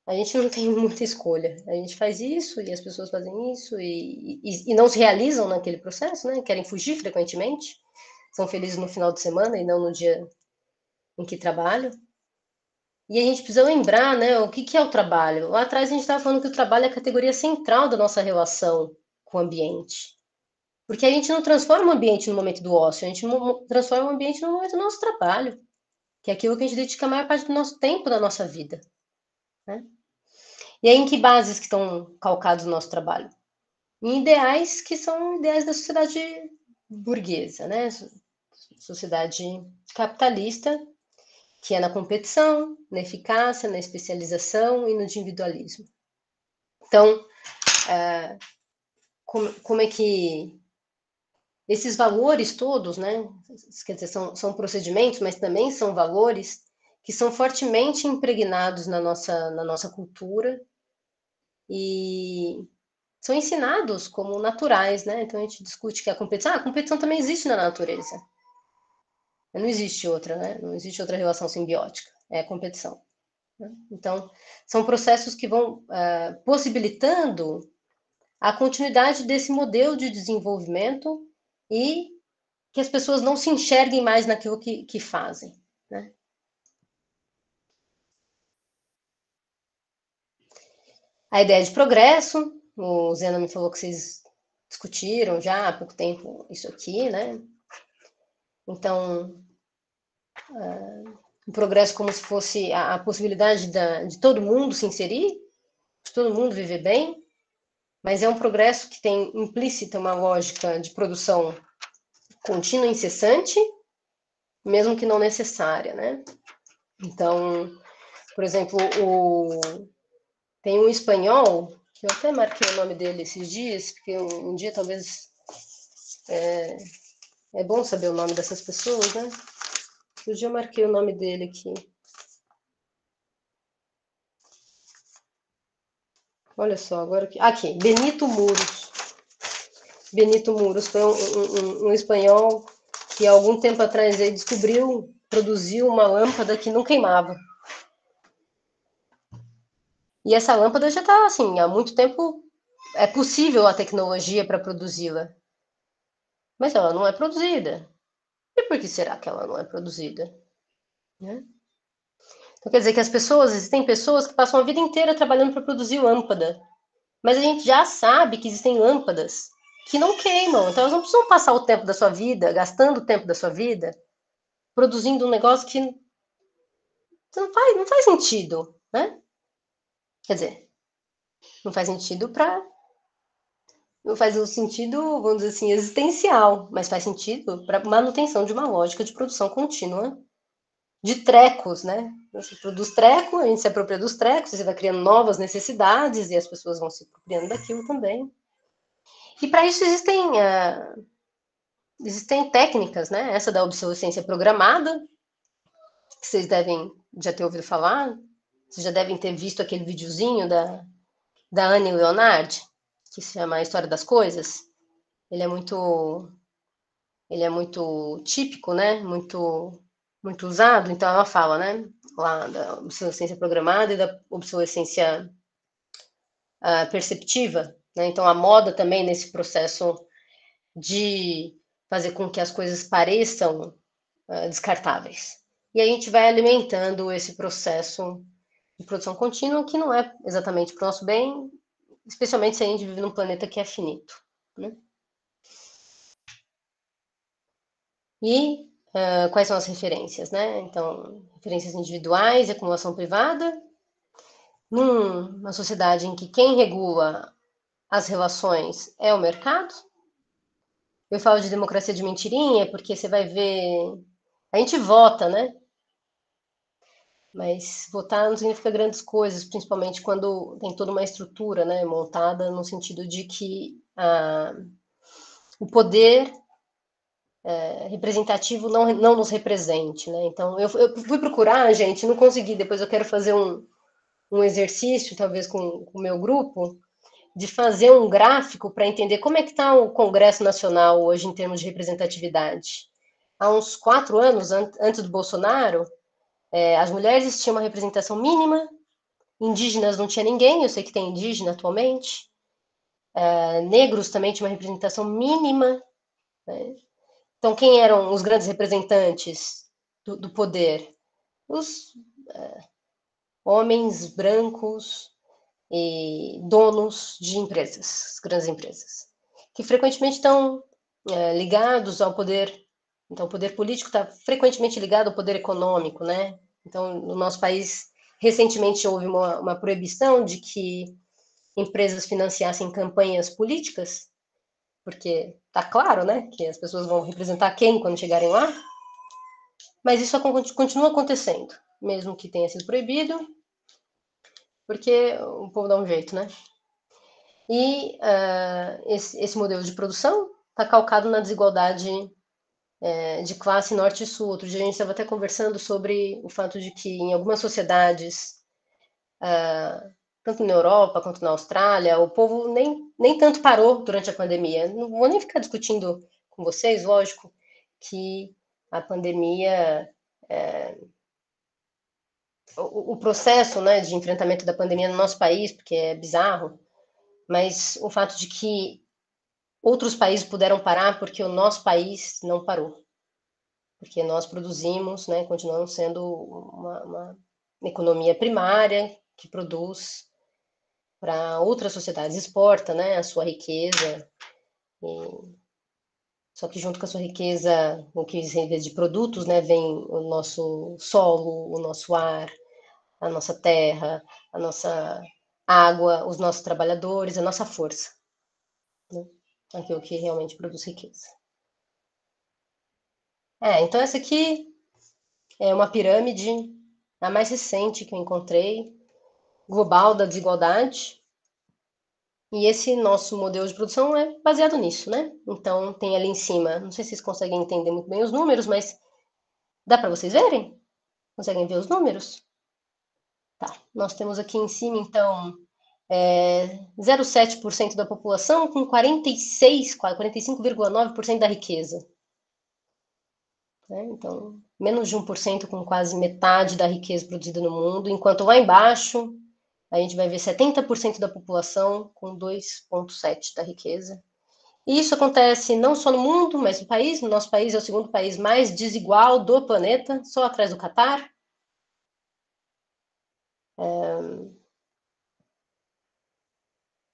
Speaker 2: a gente não tem muita escolha. A gente faz isso e as pessoas fazem isso e não se realizam naquele processo, né? Querem fugir frequentemente, são felizes no final de semana e não no dia em que trabalham. E a gente precisa lembrar, né, o que é o trabalho. Lá atrás a gente estava falando que o trabalho é a categoria central da nossa relação com o ambiente. Porque a gente não transforma o ambiente no momento do ócio, a gente transforma o ambiente no momento do nosso trabalho, que é aquilo que a gente dedica a maior parte do nosso tempo da nossa vida. Né? E aí, em que bases que estão calcados no nosso trabalho? Em ideais que são ideais da sociedade burguesa, né? Sociedade capitalista, que é na competição, na eficácia, na especialização e no individualismo. Então, como é que esses valores todos, né, quer dizer, são procedimentos, mas também são valores que são fortemente impregnados na nossa cultura e são ensinados como naturais, né? Então a gente discute que a competição também existe na natureza. Não existe outra, né? Não existe outra relação simbiótica, é a competição. Né? Então, são processos que vão possibilitando a continuidade desse modelo de desenvolvimento e que as pessoas não se enxerguem mais naquilo que fazem. Né? A ideia de progresso, o Zena me falou que vocês discutiram já há pouco tempo isso aqui, né? Então, o progresso como se fosse a possibilidade de todo mundo se inserir, de todo mundo viver bem, mas é um progresso que tem implícita uma lógica de produção contínua e incessante, mesmo que não necessária, né? Então, por exemplo, tem um espanhol, que eu até marquei o nome dele esses dias, porque um dia talvez é bom saber o nome dessas pessoas, né? Um dia eu marquei o nome dele aqui. Olha só, agora aqui. Aqui, Benito Muros. Benito Muros foi um espanhol que há algum tempo atrás ele produziu uma lâmpada que não queimava. E essa lâmpada já está assim, há muito tempo é possível a tecnologia para produzi-la. Mas ela não é produzida. E por que será que ela não é produzida? Né? Então, quer dizer que existem pessoas que passam a vida inteira trabalhando para produzir lâmpada, mas a gente já sabe que existem lâmpadas que não queimam, então elas não precisam passar o tempo da sua vida, gastando o tempo da sua vida, produzindo um negócio que não faz sentido, né? Quer dizer, não faz sentido não faz um sentido, vamos dizer assim, existencial, mas faz sentido para manutenção de uma lógica de produção contínua de trecos, né? Você produz treco, a gente se apropria dos trecos, você vai criando novas necessidades e as pessoas vão se apropriando daquilo também. E para isso existem técnicas, né? Essa da obsolescência programada, que vocês devem já ter ouvido falar, vocês já devem ter visto aquele videozinho da Annie Leonard, que se chama A História das Coisas. Ele é muito típico, né? Muito usado. Então ela fala, né? Lá da obsolescência programada e da obsolescência perceptiva, né? Então a moda também nesse processo de fazer com que as coisas pareçam descartáveis. E a gente vai alimentando esse processo de produção contínua que não é exatamente para o nosso bem, especialmente se a gente vive num planeta que é finito, né? E quais são as referências, né? Então, referências individuais, acumulação privada. Numa sociedade em que quem regula as relações é o mercado. Eu falo de democracia de mentirinha porque você vai ver... A gente vota, né? Mas votar não significa grandes coisas, principalmente quando tem toda uma estrutura, né, montada no sentido de que o poder representativo não nos represente, né? Então, eu fui procurar, gente, não consegui. Depois eu quero fazer um exercício, talvez com o meu grupo, de fazer um gráfico para entender como é que está o Congresso Nacional hoje em termos de representatividade. Há uns 4 anos, antes do Bolsonaro, as mulheres tinham uma representação mínima, indígenas não tinha ninguém, eu sei que tem indígena atualmente, negros também tinham uma representação mínima, né? Então, quem eram os grandes representantes do poder? Os homens brancos e donos de empresas, grandes empresas, que frequentemente estão ligados ao poder. Então, o poder político está frequentemente ligado ao poder econômico, né? Então, no nosso país, recentemente houve uma proibição de que empresas financiassem campanhas políticas, porque está claro, né, que as pessoas vão representar quem quando chegarem lá, mas isso continua acontecendo, mesmo que tenha sido proibido, porque o povo dá um jeito, né? E esse modelo de produção está calcado na desigualdade de classe norte e sul. Outro dia a gente estava até conversando sobre o fato de que em algumas sociedades, tanto na Europa quanto na Austrália, o povo nem tanto parou durante a pandemia. Não vou nem ficar discutindo com vocês, lógico, que a pandemia, o processo, né, de enfrentamento da pandemia no nosso país, porque é bizarro, mas o fato de que outros países puderam parar porque o nosso país não parou. Porque nós produzimos, né, continuamos sendo uma economia primária que produz para outras sociedades, exporta, né, a sua riqueza. Só que junto com a sua riqueza, o que vem de produtos, né, vem o nosso solo, o nosso ar, a nossa terra, a nossa água, os nossos trabalhadores, a nossa força, né? Aquilo que realmente produz riqueza. Então essa aqui é uma pirâmide, a mais recente que eu encontrei, global da desigualdade. E esse nosso modelo de produção é baseado nisso, né? Então tem ali em cima, não sei se vocês conseguem entender muito bem os números, mas dá para vocês verem? Conseguem ver os números? Tá, nós temos aqui em cima, então, 0,7% da população com 45,9% da riqueza. Então, menos de 1% com quase metade da riqueza produzida no mundo, enquanto lá embaixo a gente vai ver 70% da população com 2,7% da riqueza. E isso acontece não só no mundo, mas no país. No nosso país é o segundo país mais desigual do planeta, só atrás do Catar.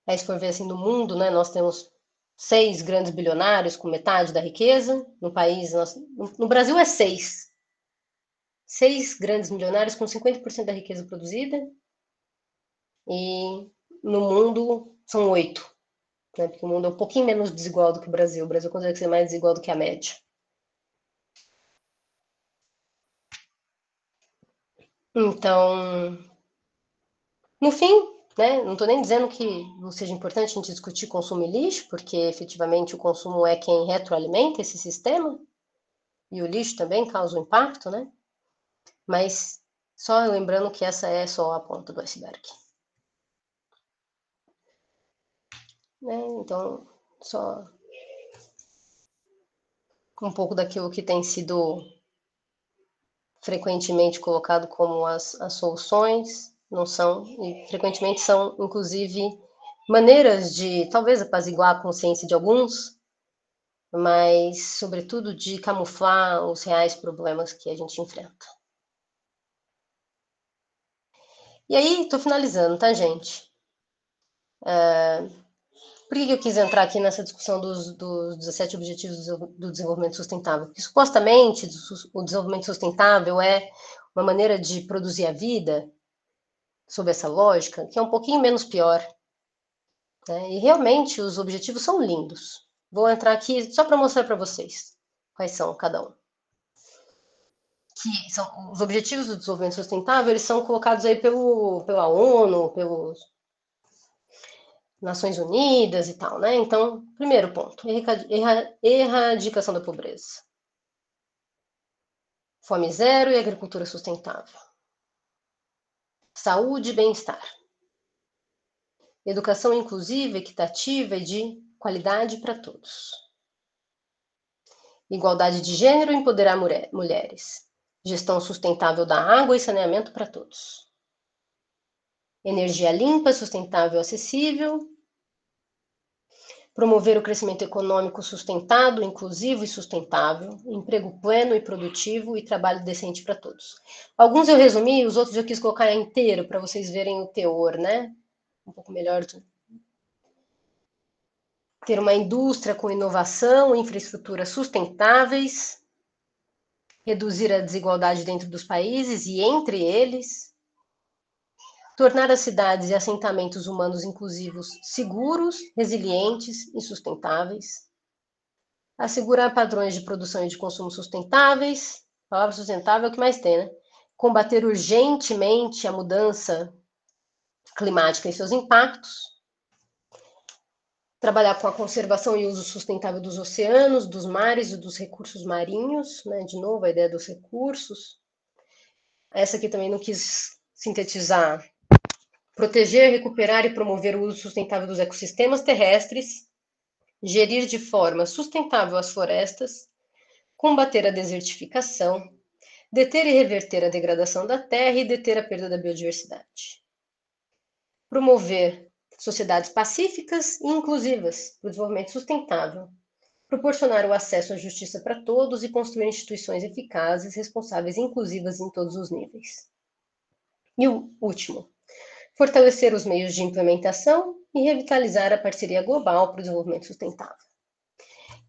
Speaker 2: Aí, se for ver assim, no mundo, né, nós temos 6 grandes bilionários com metade da riqueza. No país, no Brasil é 6. 6 grandes milionários com 50% da riqueza produzida. E no mundo são 8. Né, porque o mundo é um pouquinho menos desigual do que o Brasil. O Brasil consegue ser mais desigual do que a média. Então, no fim, né, não estou nem dizendo que não seja importante a gente discutir consumo e lixo, porque efetivamente o consumo é quem retroalimenta esse sistema, e o lixo também causa um impacto, né? Mas só lembrando que essa é só a ponta do iceberg. Né? Então, só um pouco daquilo que tem sido frequentemente colocado como as soluções, não são, e frequentemente são, inclusive, maneiras de, talvez, apaziguar a consciência de alguns, mas, sobretudo, de camuflar os reais problemas que a gente enfrenta. E aí, estou finalizando, tá, gente? Por que eu quis entrar aqui nessa discussão dos 17 Objetivos do Desenvolvimento Sustentável? Porque, supostamente, o desenvolvimento sustentável é uma maneira de produzir a vida, sob essa lógica, que é um pouquinho menos pior. Né? E, realmente, os objetivos são lindos. Vou entrar aqui só para mostrar para vocês quais são cada um. Que são, os Objetivos do Desenvolvimento Sustentável, eles são colocados aí pela ONU, pelos Nações Unidas e tal, né? Então, primeiro ponto, erradicação da pobreza. Fome zero e agricultura sustentável. Saúde e bem-estar. Educação inclusiva, equitativa e de qualidade para todos. Igualdade de gênero e empoderar mulheres. Gestão sustentável da água e saneamento para todos. Energia limpa, sustentável e acessível. Promover o crescimento econômico sustentado, inclusivo e sustentável, emprego pleno e produtivo e trabalho decente para todos. Alguns eu resumi, os outros eu quis colocar inteiro para vocês verem o teor, né? Um pouco melhor. Ter uma indústria com inovação, infraestrutura sustentáveis, reduzir a desigualdade dentro dos países e entre eles, tornar as cidades e assentamentos humanos inclusivos seguros, resilientes e sustentáveis. Assegurar padrões de produção e de consumo sustentáveis. A palavra sustentável é o que mais tem, né? Combater urgentemente a mudança climática e seus impactos. Trabalhar com a conservação e uso sustentável dos oceanos, dos mares e dos recursos marinhos, né? De novo, a ideia dos recursos. Essa aqui também não quis sintetizar. Proteger, recuperar e promover o uso sustentável dos ecossistemas terrestres, gerir de forma sustentável as florestas, combater a desertificação, deter e reverter a degradação da terra e deter a perda da biodiversidade. Promover sociedades pacíficas e inclusivas para o desenvolvimento sustentável, proporcionar o acesso à justiça para todos e construir instituições eficazes, responsáveis e inclusivas em todos os níveis. E o último, fortalecer os meios de implementação e revitalizar a parceria global para o desenvolvimento sustentável.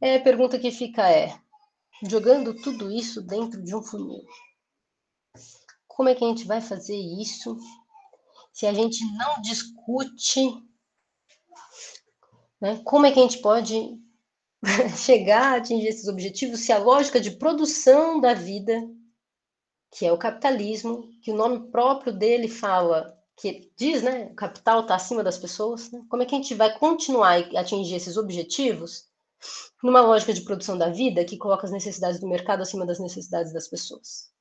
Speaker 2: A pergunta que fica é, jogando tudo isso dentro de um funil, como é que a gente vai fazer isso se a gente não discute, né, como é que a gente pode chegar a atingir esses objetivos se a lógica de produção da vida, que é o capitalismo, que o nome próprio dele fala, que diz, né, o capital está acima das pessoas, né? Como é que a gente vai continuar a atingir esses objetivos numa lógica de produção da vida que coloca as necessidades do mercado acima das necessidades das pessoas?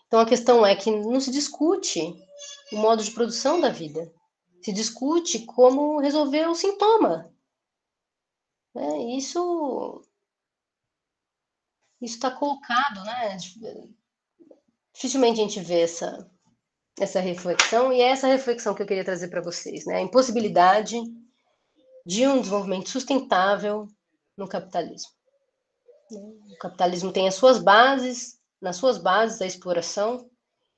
Speaker 2: Então, a questão é que não se discute o modo de produção da vida. Se discute como resolver o sintoma. Isso está colocado, né? Dificilmente a gente vê essa reflexão, e é essa reflexão que eu queria trazer para vocês, né? A impossibilidade de um desenvolvimento sustentável no capitalismo. O capitalismo tem as suas bases, nas suas bases, a exploração.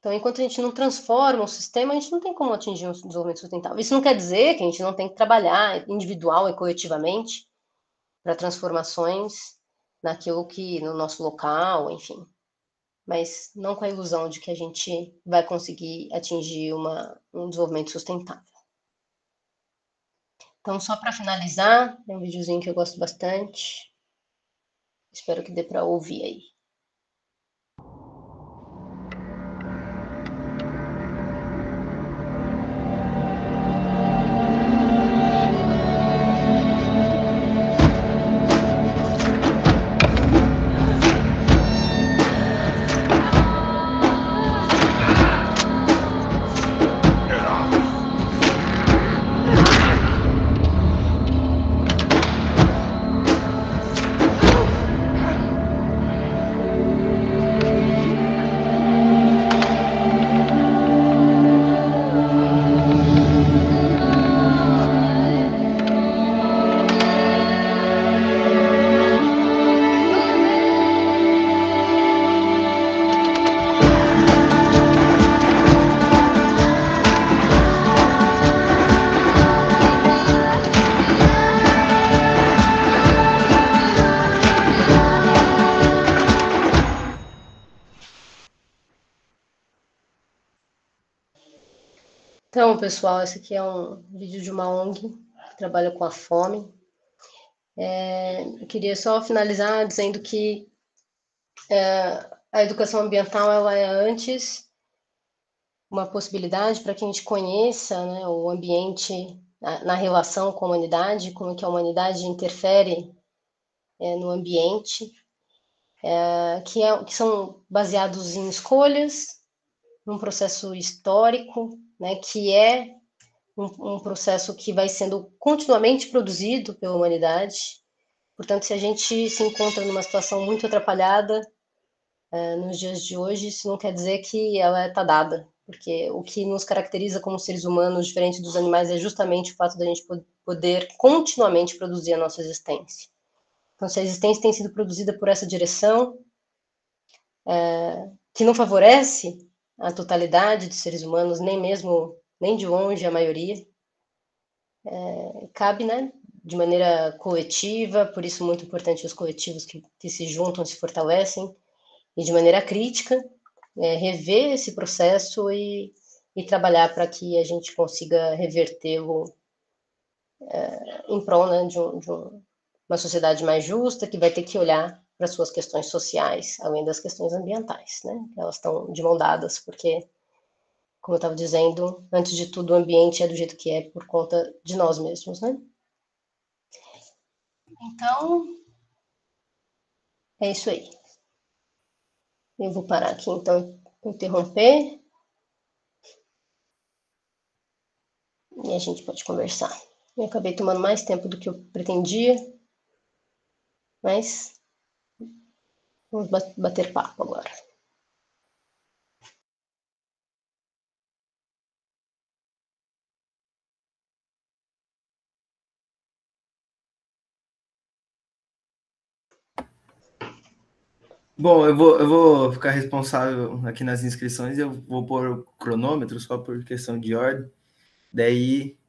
Speaker 2: Então, enquanto a gente não transforma o sistema, a gente não tem como atingir um desenvolvimento sustentável. Isso não quer dizer que a gente não tem que trabalhar individual e coletivamente para transformações naquilo que, no nosso local, enfim. Mas não com a ilusão de que a gente vai conseguir atingir um desenvolvimento sustentável. Então, só para finalizar, é um videozinho que eu gosto bastante. Espero que dê para ouvir aí. Então, pessoal, esse aqui é um vídeo de uma ONG que trabalha com a fome. Eu queria só finalizar dizendo que a educação ambiental ela é antes uma possibilidade para que a gente conheça, né, o ambiente na relação com a humanidade, como que a humanidade interfere no ambiente, que são baseados em escolhas, num processo histórico, né, que é um processo que vai sendo continuamente produzido pela humanidade. Portanto, se a gente se encontra numa situação muito atrapalhada nos dias de hoje, isso não quer dizer que ela está dada, porque o que nos caracteriza como seres humanos, diferente dos animais, é justamente o fato da gente poder continuamente produzir a nossa existência. Então, se a existência tem sido produzida por essa direção, que não favorece a totalidade dos seres humanos, nem de longe a maioria, cabe, né, de maneira coletiva, por isso muito importante os coletivos que se juntam, se fortalecem, e de maneira crítica, rever esse processo e trabalhar para que a gente consiga revertê-lo em prol, né, de uma sociedade mais justa, que vai ter que olhar para as suas questões sociais, além das questões ambientais, né? Elas estão de mão dadas, porque, como eu estava dizendo, antes de tudo, o ambiente é do jeito que é por conta de nós mesmos, né? Então, é isso aí. Eu vou parar aqui, então, interromper. E a gente pode conversar. Eu acabei tomando mais tempo do que eu pretendia, mas vamos bater papo agora.
Speaker 1: Bom, eu vou ficar responsável aqui nas inscrições, eu vou pôr o cronômetro só por questão de ordem. Daí,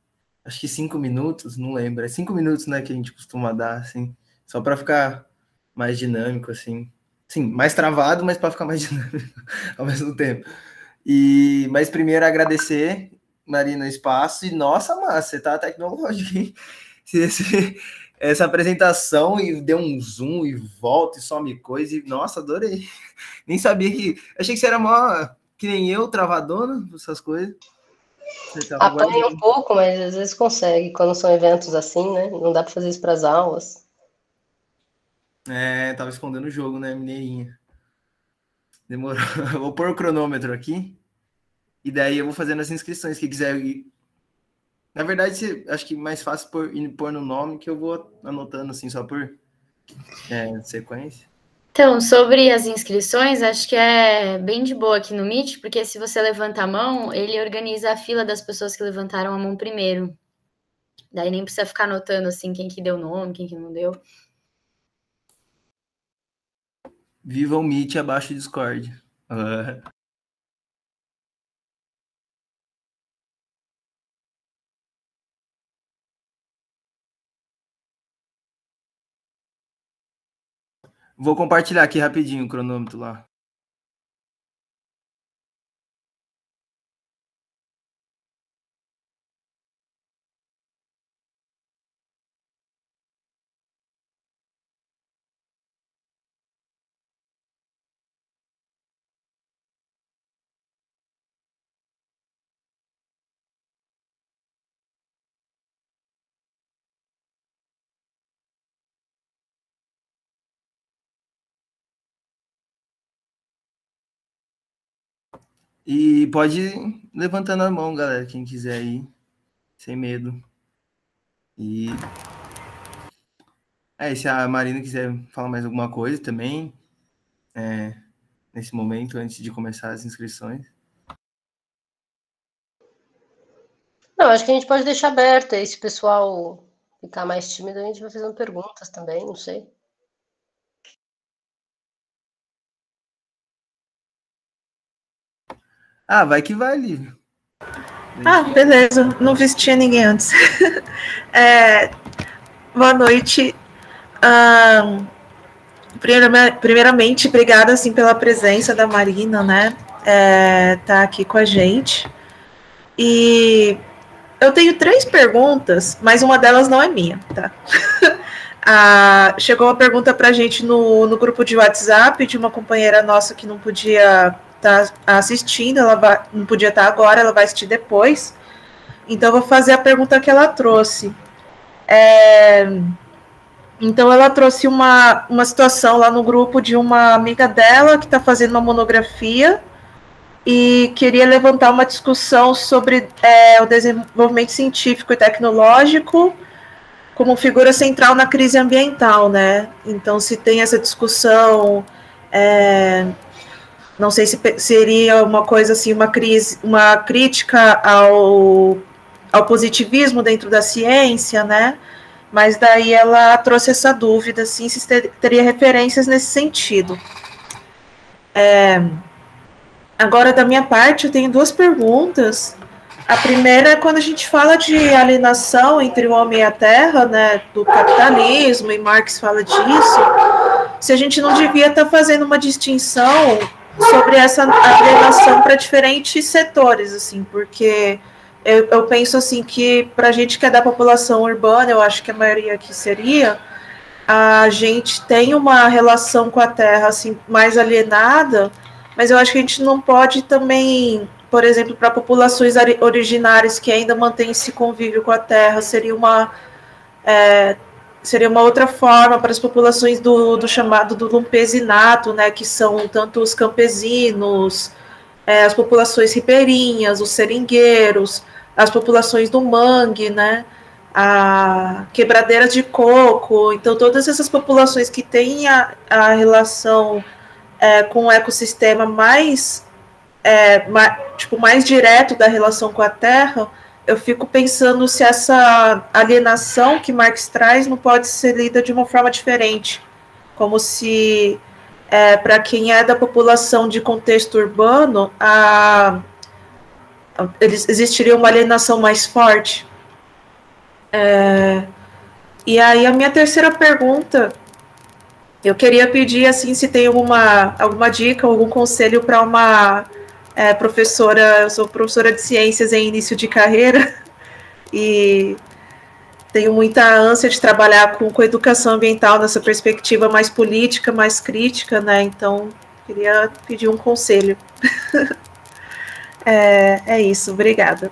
Speaker 1: acho que 5 minutos, não lembro. É 5 minutos, né, que a gente costuma dar, assim, só para ficar mais dinâmico, assim. Sim, mais travado, mas para ficar mais dinâmico ao mesmo tempo. Mas primeiro agradecer, Marina, o espaço. E nossa, Márcia, você tá tecnológico, hein? Essa apresentação e deu um zoom e volta e some coisa. E, nossa, adorei. Nem sabia que. Achei que você era mó que nem eu, travadona, essas coisas.
Speaker 2: Apanha um pouco, mas às vezes consegue, quando são eventos assim, né? Não dá para fazer isso para as aulas.
Speaker 1: Tava escondendo o jogo, né, mineirinha? Demorou. Eu vou pôr o cronômetro aqui. E daí eu vou fazendo as inscrições. Quem quiser ir. Na verdade, acho que mais fácil pôr no nome, que eu vou anotando assim, só por sequência.
Speaker 6: Então, sobre as inscrições, acho que é bem de boa aqui no Meet, porque se você levanta a mão, ele organiza a fila das pessoas que levantaram a mão primeiro. Daí nem precisa ficar anotando assim quem que deu nome, quem que não deu.
Speaker 1: Viva o Meet abaixo do Discord. Vou compartilhar aqui rapidinho o cronômetro lá. E pode ir levantando a mão, galera, quem quiser ir, sem medo. E se a Marina quiser falar mais alguma coisa também, nesse momento, antes de começar as inscrições.
Speaker 2: Não, acho que a gente pode deixar aberto aí, se o pessoal ficar mais tímido, a gente vai fazendo perguntas também, não sei.
Speaker 1: Vai que vai, Lívia.
Speaker 7: Beleza. Não vi se tinha ninguém antes. Boa noite. Primeiramente, obrigada assim, pela presença da Marina, né? Tá aqui com a gente. E eu tenho 3 perguntas, mas uma delas não é minha, tá? Chegou uma pergunta pra gente no grupo de WhatsApp de uma companheira nossa que não podia estar assistindo, não podia estar agora, ela vai assistir depois. Então, eu vou fazer a pergunta que ela trouxe. Então, ela trouxe uma situação lá no grupo de uma amiga dela que está fazendo uma monografia e queria levantar uma discussão sobre o desenvolvimento científico e tecnológico como figura central na crise ambiental, né? Então, se tem essa discussão, não sei se seria uma coisa assim, uma crítica ao positivismo dentro da ciência, né? Mas daí ela trouxe essa dúvida, assim, se teria referências nesse sentido. Agora, da minha parte, eu tenho 2 perguntas. A primeira é quando a gente fala de alienação entre o homem e a terra, né, do capitalismo, e Marx fala disso, se a gente não devia estar fazendo uma distinção sobre essa alienação para diferentes setores, assim, porque eu penso assim que para a gente que é da população urbana, eu acho que a maioria aqui seria, a gente tem uma relação com a terra assim mais alienada, mas eu acho que a gente não pode também, por exemplo, para populações originárias que ainda mantêm esse convívio com a terra, seria uma outra forma para as populações do chamado do lumpesinato, né, que são tanto os campesinos, as populações ribeirinhas, os seringueiros, as populações do mangue, né, a quebradeiras de coco. Então, todas essas populações que têm a relação com o ecossistema mais direto da relação com a terra, eu fico pensando se essa alienação que Marx traz não pode ser lida de uma forma diferente, como se, para quem é da população de contexto urbano, existiria uma alienação mais forte. E aí a minha terceira pergunta, eu queria pedir assim, se tem alguma dica, algum conselho para uma professora. Eu sou professora de ciências em início de carreira e tenho muita ânsia de trabalhar com educação ambiental nessa perspectiva mais política, mais crítica, né? Então, queria pedir um conselho. É isso, obrigada.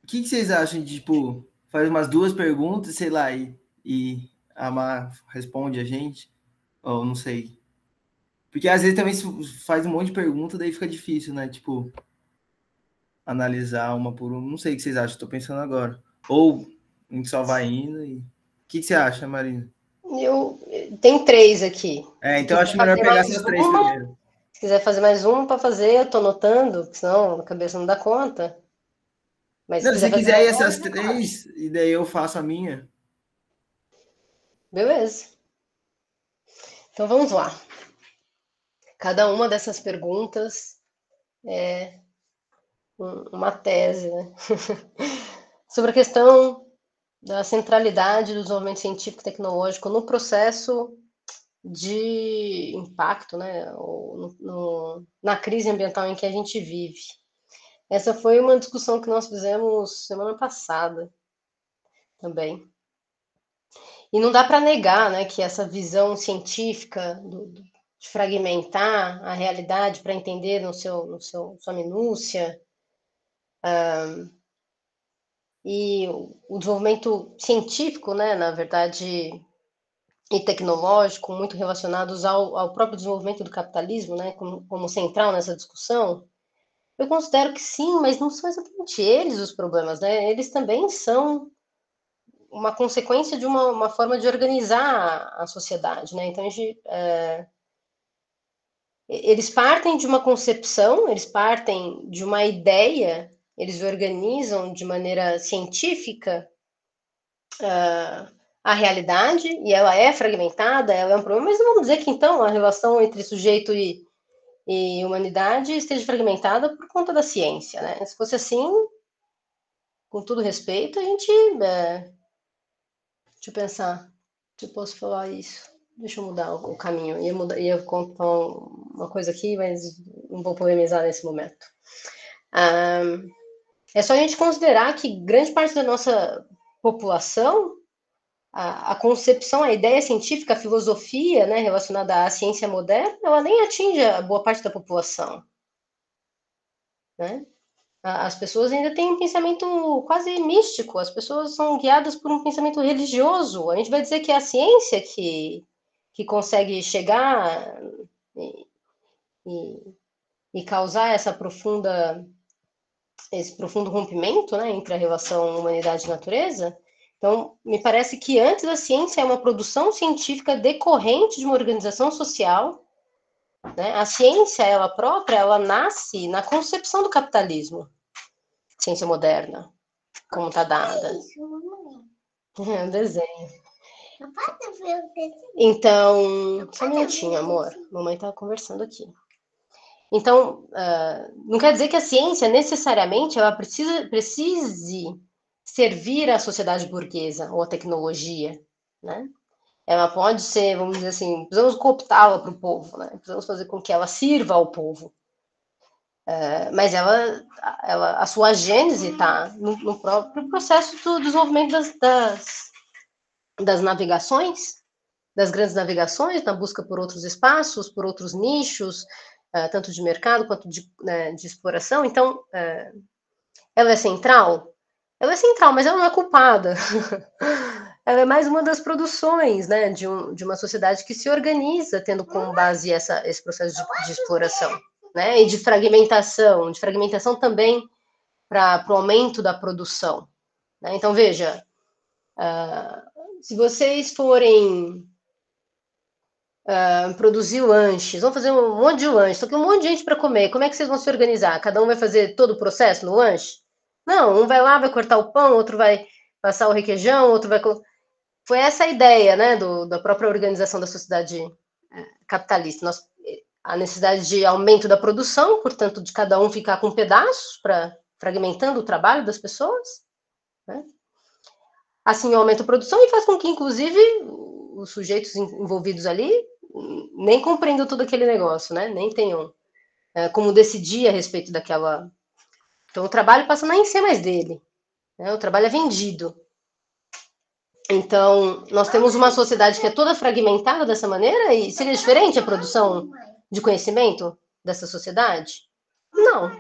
Speaker 1: O que vocês acham de, tipo, faz umas 2 perguntas, sei lá, e a Mar responde a gente? Ou não sei. Porque às vezes também faz um monte de pergunta, daí fica difícil, né? Tipo, analisar uma por uma. Não sei o que vocês acham, tô pensando agora. Ou a gente só vai indo e... O que você acha, Marina?
Speaker 2: Tem 3 aqui.
Speaker 1: Então acho melhor pegar essas 3 primeiro.
Speaker 2: Se quiser fazer mais uma para fazer, eu tô anotando, senão a cabeça não dá conta. Mas
Speaker 1: se quiser ir essas 3, e daí eu faço a minha.
Speaker 2: Beleza. Então vamos lá. Cada uma dessas perguntas uma tese, né? Sobre a questão da centralidade do desenvolvimento científico e tecnológico no processo de impacto, né, na crise ambiental em que a gente vive. Essa foi uma discussão que nós fizemos semana passada também. E não dá para negar, né, que essa visão científica de fragmentar a realidade para entender sua minúcia, e o desenvolvimento científico, né, na verdade, e tecnológico, muito relacionados ao próprio desenvolvimento do capitalismo, né, como central nessa discussão, eu considero que sim, mas não são exatamente eles os problemas, né? Eles também são uma consequência de uma forma de organizar a sociedade, né? Então, eles partem de uma concepção, eles partem de uma ideia, eles organizam de maneira científica a realidade, e ela é fragmentada, ela é um problema, mas não vamos dizer que, então, a relação entre sujeito e humanidade esteja fragmentada por conta da ciência, né? Se fosse assim, com todo respeito, a gente... deixa eu pensar se eu posso falar isso. Deixa eu mudar o caminho. Ia contar uma coisa aqui, mas não vou polemizar nesse momento. É só a gente considerar que grande parte da nossa população, a concepção, a ideia científica, a filosofia, né, relacionada à ciência moderna, ela nem atinge a boa parte da população, né? As pessoas ainda têm um pensamento quase místico, as pessoas são guiadas por um pensamento religioso. A gente vai dizer que é a ciência que consegue chegar e causar esse profundo rompimento, né, entre a relação humanidade e natureza. Então, me parece que antes a ciência é uma produção científica decorrente de uma organização social, né? A ciência, ela própria, ela nasce na concepção do capitalismo. Ciência moderna, como está dada. É um desenho. Então, só um minutinho, amor. Mamãe está conversando aqui. Então, não quer dizer que a ciência necessariamente ela precise servir à sociedade burguesa ou à tecnologia, né? Ela pode ser, vamos dizer assim, precisamos cooptá-la para o povo, né? Precisamos fazer com que ela sirva ao povo. Mas a sua gênese está no próprio processo do desenvolvimento das navegações, das grandes navegações, na busca por outros espaços, por outros nichos, tanto de mercado quanto de exploração. Então, ela é central? Ela é central, mas ela não é culpada. Ela é mais uma das produções, né, de uma sociedade que se organiza, tendo como base esse processo de exploração, né, e de fragmentação também para o aumento da produção, né? Então, veja, se vocês forem produzir lanches, vão fazer um monte de lanche, só que um monte de gente para comer, como é que vocês vão se organizar? Cada um vai fazer todo o processo no lanche? Não, um vai lá, vai cortar o pão, outro vai passar o requeijão, outro vai... Foi essa a ideia, né, da própria organização da sociedade capitalista. A necessidade de aumento da produção, portanto, de cada um ficar com pedaços, fragmentando o trabalho das pessoas, né? Assim, aumenta a produção e faz com que, inclusive, os sujeitos envolvidos ali nem compreendam todo aquele negócio, né? Nem tenham como decidir a respeito daquela... Então, o trabalho passa nem ser mais dele, né? O trabalho é vendido. Então, nós temos uma sociedade que é toda fragmentada dessa maneira, e seria diferente a produção de conhecimento dessa sociedade? Não,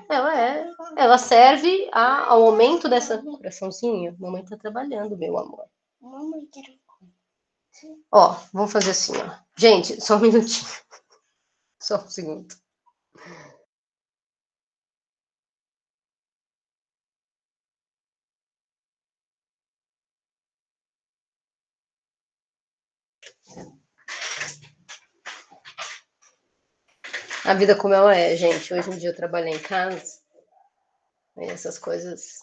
Speaker 2: ela serve ao aumento dessa... Coraçãozinho, mamãe está trabalhando, meu amor. Ó, vamos fazer assim, ó. Gente, só um minutinho. Só um segundo. A vida como ela é, gente. Hoje em dia eu trabalhei em casa e essas coisas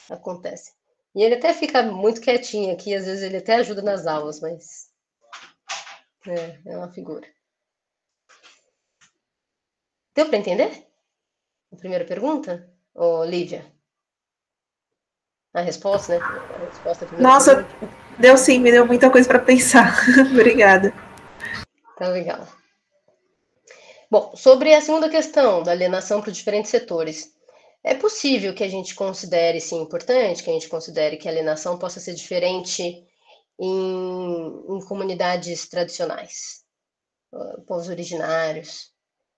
Speaker 2: acontecem. E ele até fica muito quietinho aqui, às vezes ele até ajuda nas aulas, mas é uma figura. Deu para entender? a primeira pergunta? Ô, Lívia? A resposta, né? A resposta à primeira
Speaker 7: Nossa,
Speaker 2: pergunta.
Speaker 7: deu sim, me deu muita coisa para pensar. Obrigada.
Speaker 2: Tá legal. Bom, sobre a segunda questão da alienação para diferentes setores. É possível que a gente considere, sim, importante, que a gente considere que a alienação possa ser diferente em comunidades tradicionais, povos originários.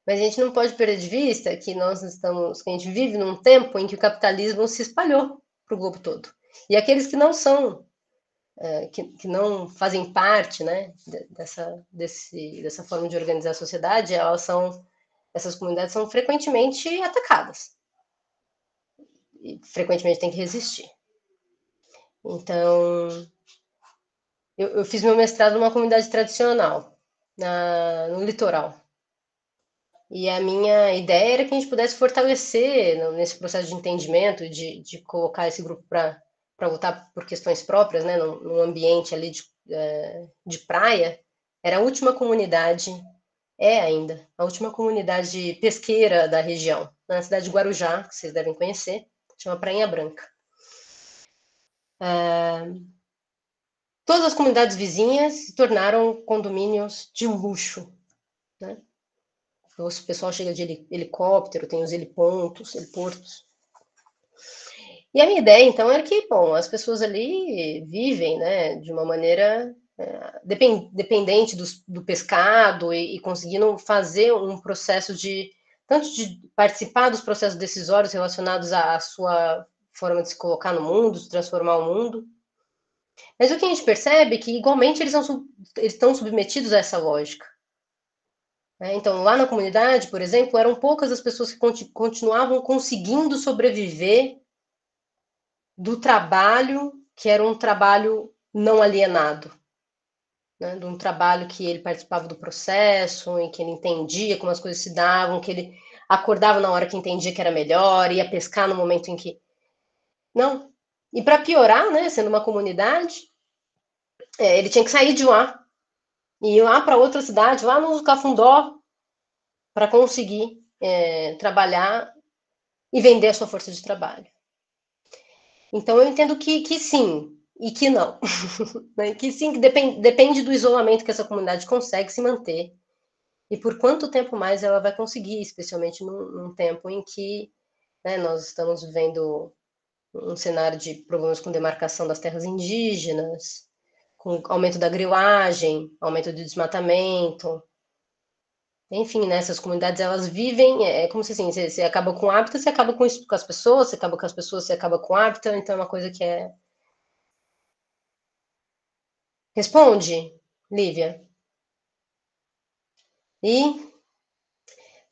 Speaker 2: Mas a gente não pode perder de vista que que a gente vive num tempo em que o capitalismo se espalhou para o globo todo. E aqueles que não são, que não fazem parte, né, dessa forma de organizar a sociedade, essas comunidades são frequentemente atacadas. E frequentemente tem que resistir. Então, eu fiz meu mestrado numa comunidade tradicional, no litoral. E a minha ideia era que a gente pudesse fortalecer nesse processo de entendimento, de colocar esse grupo para lutar por questões próprias, né, num ambiente ali de praia. Era a última comunidade, ainda, a última comunidade pesqueira da região, na cidade de Guarujá, que vocês devem conhecer, chama Prainha Branca. Todas as comunidades vizinhas se tornaram condomínios de luxo, né? O pessoal chega de helicóptero, tem os heliportos. E a minha ideia, então, era que, bom, as pessoas ali vivem, né, de uma maneira dependente do pescado e conseguindo fazer um processo tanto de participar dos processos decisórios relacionados à sua forma de se colocar no mundo, de transformar o mundo. Mas o que a gente percebe é que, igualmente, eles estão submetidos a essa lógica. Então, lá na comunidade, por exemplo, eram poucas as pessoas que continuavam conseguindo sobreviver do trabalho, que era um trabalho não alienado, né? De um trabalho que ele participava do processo, em que ele entendia como as coisas se davam, que ele acordava na hora que entendia que era melhor, ia pescar no momento em que... Não. E para piorar, né, sendo uma comunidade, ele tinha que sair de lá e ir lá para outra cidade, lá no Cafundó, para conseguir trabalhar e vender a sua força de trabalho. Então, eu entendo que sim e que não. Que sim, que depende do isolamento que essa comunidade consegue se manter e por quanto tempo mais ela vai conseguir, especialmente num tempo em que, né, nós estamos vivendo um cenário de problemas com demarcação das terras indígenas, com aumento da grilagem, aumento do desmatamento. Enfim, né, essas comunidades, elas vivem, como se assim, você acaba com o hábito, você acaba com as pessoas, você acaba com as pessoas, você acaba com o hábito, então é uma coisa que é... Responde, Lívia. E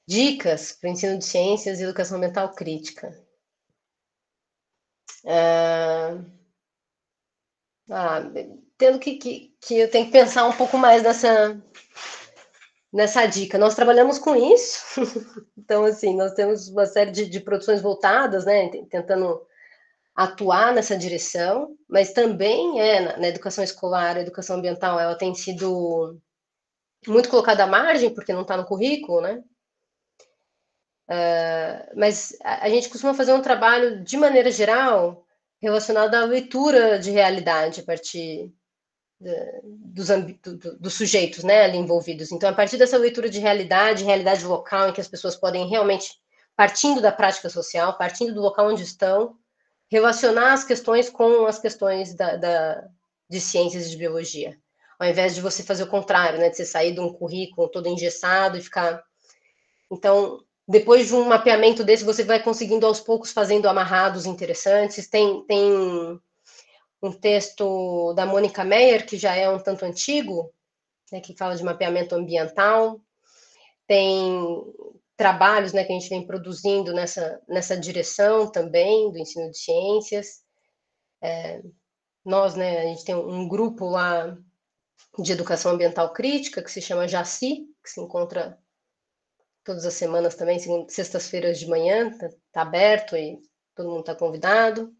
Speaker 2: dicas para o ensino de ciências e educação ambiental crítica. Tendo que eu tenho que pensar um pouco mais nessa dica. Nós trabalhamos com isso, então, assim, nós temos uma série de produções voltadas, né, tentando atuar nessa direção, mas também na educação escolar, a educação ambiental, ela tem sido muito colocada à margem, porque não está no currículo, né? Mas a gente costuma fazer um trabalho, de maneira geral, relacionado à leitura de realidade a partir dos sujeitos, né, ali envolvidos. Então, a partir dessa leitura de realidade local, em que as pessoas podem realmente, partindo da prática social, partindo do local onde estão, relacionar as questões com as questões de ciências e de biologia. Ao invés de você fazer o contrário, né, de você sair de um currículo todo engessado e ficar... Então, depois de um mapeamento desse, você vai conseguindo aos poucos fazendo amarrados interessantes. Tem um texto da Mônica Meyer, que já é um tanto antigo, né, que fala de mapeamento ambiental. Tem trabalhos, né, que a gente vem produzindo nessa direção também, do ensino de ciências. Nós, né, a gente tem um grupo lá de educação ambiental crítica, que se chama JACI, que se encontra todas as semanas também, sextas-feiras de manhã, tá aberto e todo mundo está convidado.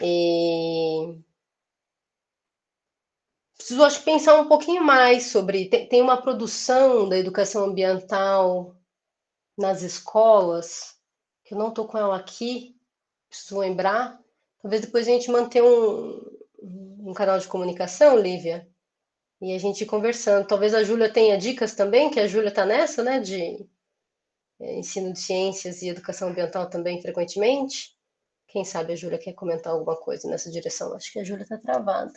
Speaker 2: E preciso, acho, pensar um pouquinho mais sobre... Tem uma produção da educação ambiental nas escolas, que eu não estou com ela aqui, preciso lembrar. Talvez depois a gente mantenha um canal de comunicação, Lívia, e a gente ir conversando. Talvez a Júlia tenha dicas também, que a Júlia está nessa, né, de ensino de ciências e educação ambiental também, frequentemente. Quem sabe a Júlia quer comentar alguma coisa nessa direção. Acho que a Júlia está travada.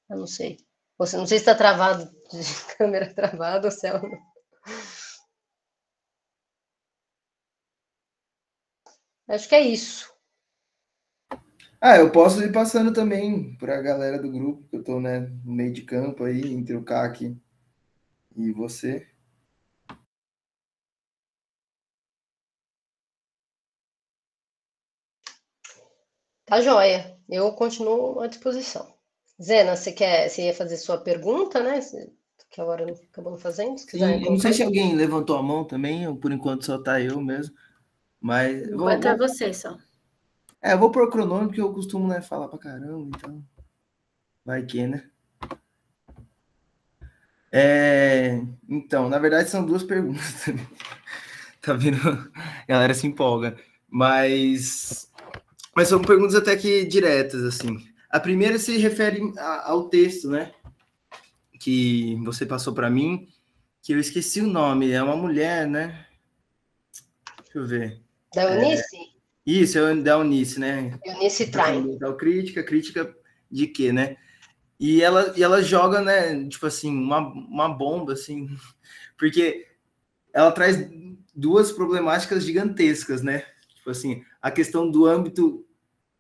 Speaker 2: Eu não sei. Você não sei se está travado, de câmera travada ou se ela não. Acho que é isso.
Speaker 1: Eu posso ir passando também para a galera do grupo, que eu estou, né, no meio de campo aí, entre o CAC e você.
Speaker 2: Tá joia. Eu continuo à disposição. Zena, você ia fazer sua pergunta, né? Que agora acabamos fazendo. Se quiser,
Speaker 1: eu não sei se alguém levantou a mão também, ou por enquanto só tá eu mesmo. Mas
Speaker 6: Enquanto é você só.
Speaker 1: Eu vou pôr o cronômetro, porque eu costumo, né, falar pra caramba, então vai que, né? Então, na verdade, são duas perguntas também. Tá vendo? A galera se empolga. Mas são perguntas até que diretas, assim. A primeira se refere ao texto, né? Que você passou para mim, que eu esqueci o nome. É uma mulher, né? Deixa eu ver.
Speaker 2: Da Eunice?
Speaker 1: Isso, é da Eunice, né?
Speaker 2: Eunice Traim.
Speaker 1: Crítica de quê, né? E ela joga, né, tipo assim, uma bomba, assim, porque ela traz duas problemáticas gigantescas, né? Tipo assim, a questão do âmbito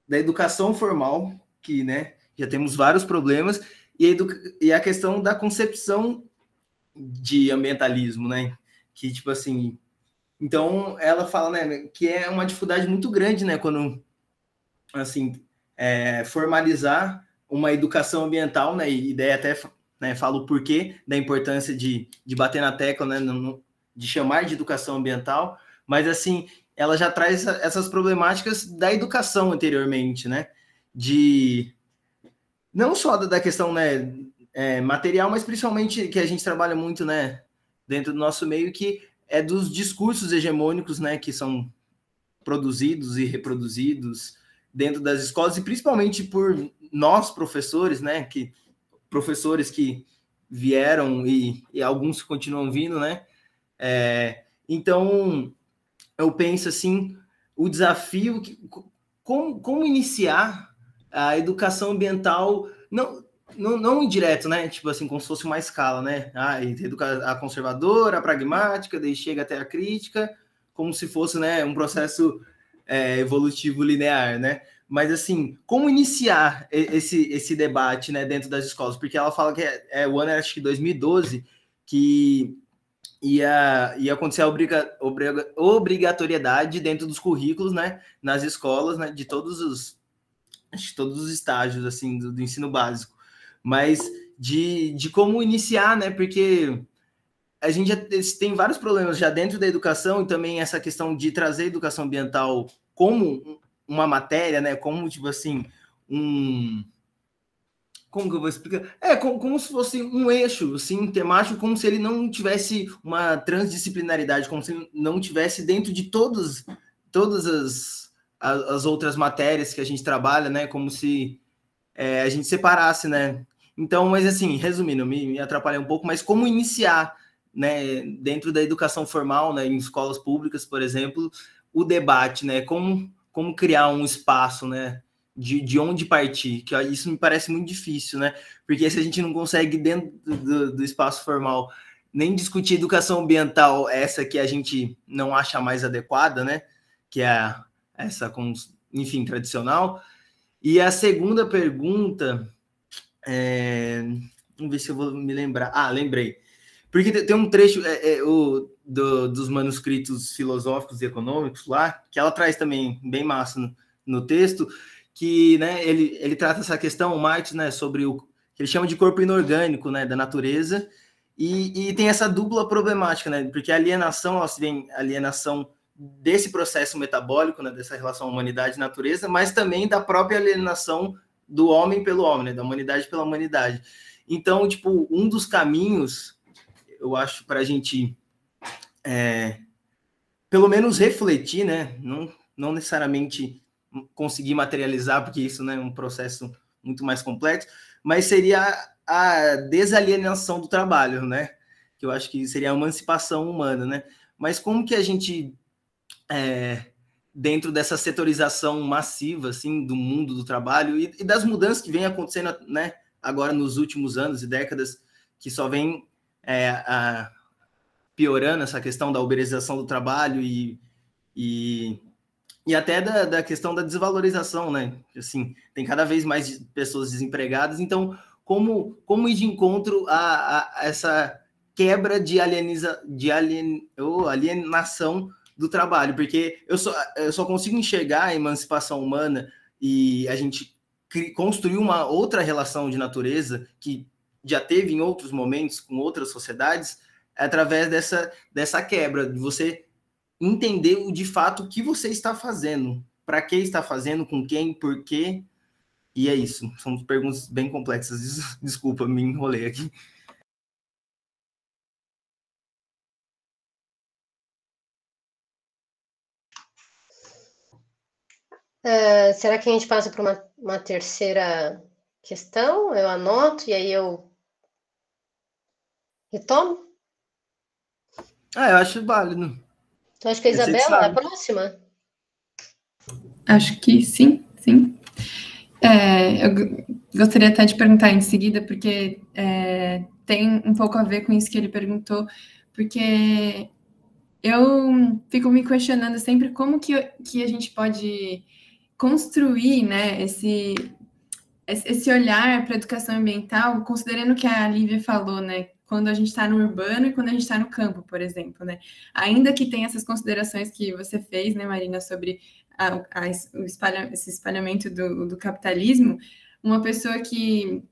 Speaker 1: da educação formal, que, né, já temos vários problemas, e a questão da concepção de ambientalismo, né? Que, tipo assim, então ela fala, né, que é uma dificuldade muito grande, né, quando, assim, formalizar uma educação ambiental, né, e daí até, né, falo o porquê da importância de bater na tecla, né, de chamar de educação ambiental, mas, assim, ela já traz essas problemáticas da educação anteriormente, né, de não só da questão, né, material, mas principalmente que a gente trabalha muito, né, dentro do nosso meio, que é dos discursos hegemônicos, né, que são produzidos e reproduzidos dentro das escolas, e principalmente por nós, professores, né, professores que vieram e alguns continuam vindo, né, então eu penso assim, o desafio, como iniciar a educação ambiental, não indireto, né, tipo assim, como se fosse uma escala, né, a conservadora, a pragmática, daí chega até a crítica, como se fosse, né, um processo evolutivo linear, né? Mas, assim, como iniciar esse debate, né, dentro das escolas? Porque ela fala que o ano, acho que 2012, que ia acontecer a obrigatoriedade dentro dos currículos, né, nas escolas, né, de todos os estágios, assim, do ensino básico. Mas de como iniciar, né, porque a gente já tem vários problemas já dentro da educação, e também essa questão de trazer a educação ambiental como uma matéria, né? Como, tipo assim, como que eu vou explicar? Como se fosse um eixo, assim, temático, como se ele não tivesse uma transdisciplinaridade, como se não tivesse dentro de todas as outras matérias que a gente trabalha, né? Como se a gente separasse, né? Então, mas assim, resumindo, me atrapalhei um pouco, mas como iniciar, né, dentro da educação formal, né, em escolas públicas, por exemplo, o debate, né, como criar um espaço, né, de onde partir, que isso me parece muito difícil, né, porque se a gente não consegue dentro do espaço formal nem discutir educação ambiental, essa que a gente não acha mais adequada, né, que é essa, enfim, tradicional. E a segunda pergunta, vamos ver se eu vou me lembrar. Lembrei. Porque tem um trecho dos manuscritos filosóficos e econômicos lá, que ela traz também bem massa no texto, que, né, ele trata essa questão, o Marx, né, sobre o que ele chama de corpo inorgânico, né, da natureza, e tem essa dupla problemática, né, porque a alienação, vem alienação desse processo metabólico, né, dessa relação humanidade-natureza, mas também da própria alienação do homem pelo homem, né, da humanidade pela humanidade. Então, tipo, um dos caminhos, eu acho, para a gente pelo menos refletir, né? Não necessariamente conseguir materializar, porque isso, né, é um processo muito mais complexo, mas seria a desalienação do trabalho, né? Que eu acho que seria a emancipação humana, né? Mas como que a gente, dentro dessa setorização massiva, assim, do mundo do trabalho e das mudanças que vem acontecendo, né, agora nos últimos anos e décadas, que só vem piorando essa questão da uberização do trabalho e até da questão da desvalorização, né? Assim, tem cada vez mais pessoas desempregadas, então como ir de encontro a essa quebra de alienação do trabalho? Porque eu só consigo enxergar a emancipação humana e a gente construir uma outra relação de natureza que já teve em outros momentos com outras sociedades, através dessa quebra, de você entender de fato o que você está fazendo, para que está fazendo, com quem, por quê, e é isso. São perguntas bem complexas, desculpa, me enrolei aqui.
Speaker 2: Será que a gente passa para uma terceira questão? Eu anoto e aí eu retomo?
Speaker 1: Eu acho válido.
Speaker 2: Então, acho que a Isabela é a próxima?
Speaker 3: Acho que sim. Eu gostaria até de perguntar em seguida, porque tem um pouco a ver com isso que ele perguntou, porque eu fico me questionando sempre como que a gente pode construir, né, esse olhar para a educação ambiental, considerando que a Lívia falou, né, quando a gente está no urbano e quando a gente está no campo, por exemplo, né? Ainda que tenha essas considerações que você fez, né, Marina, sobre esse espalhamento do capitalismo, uma pessoa que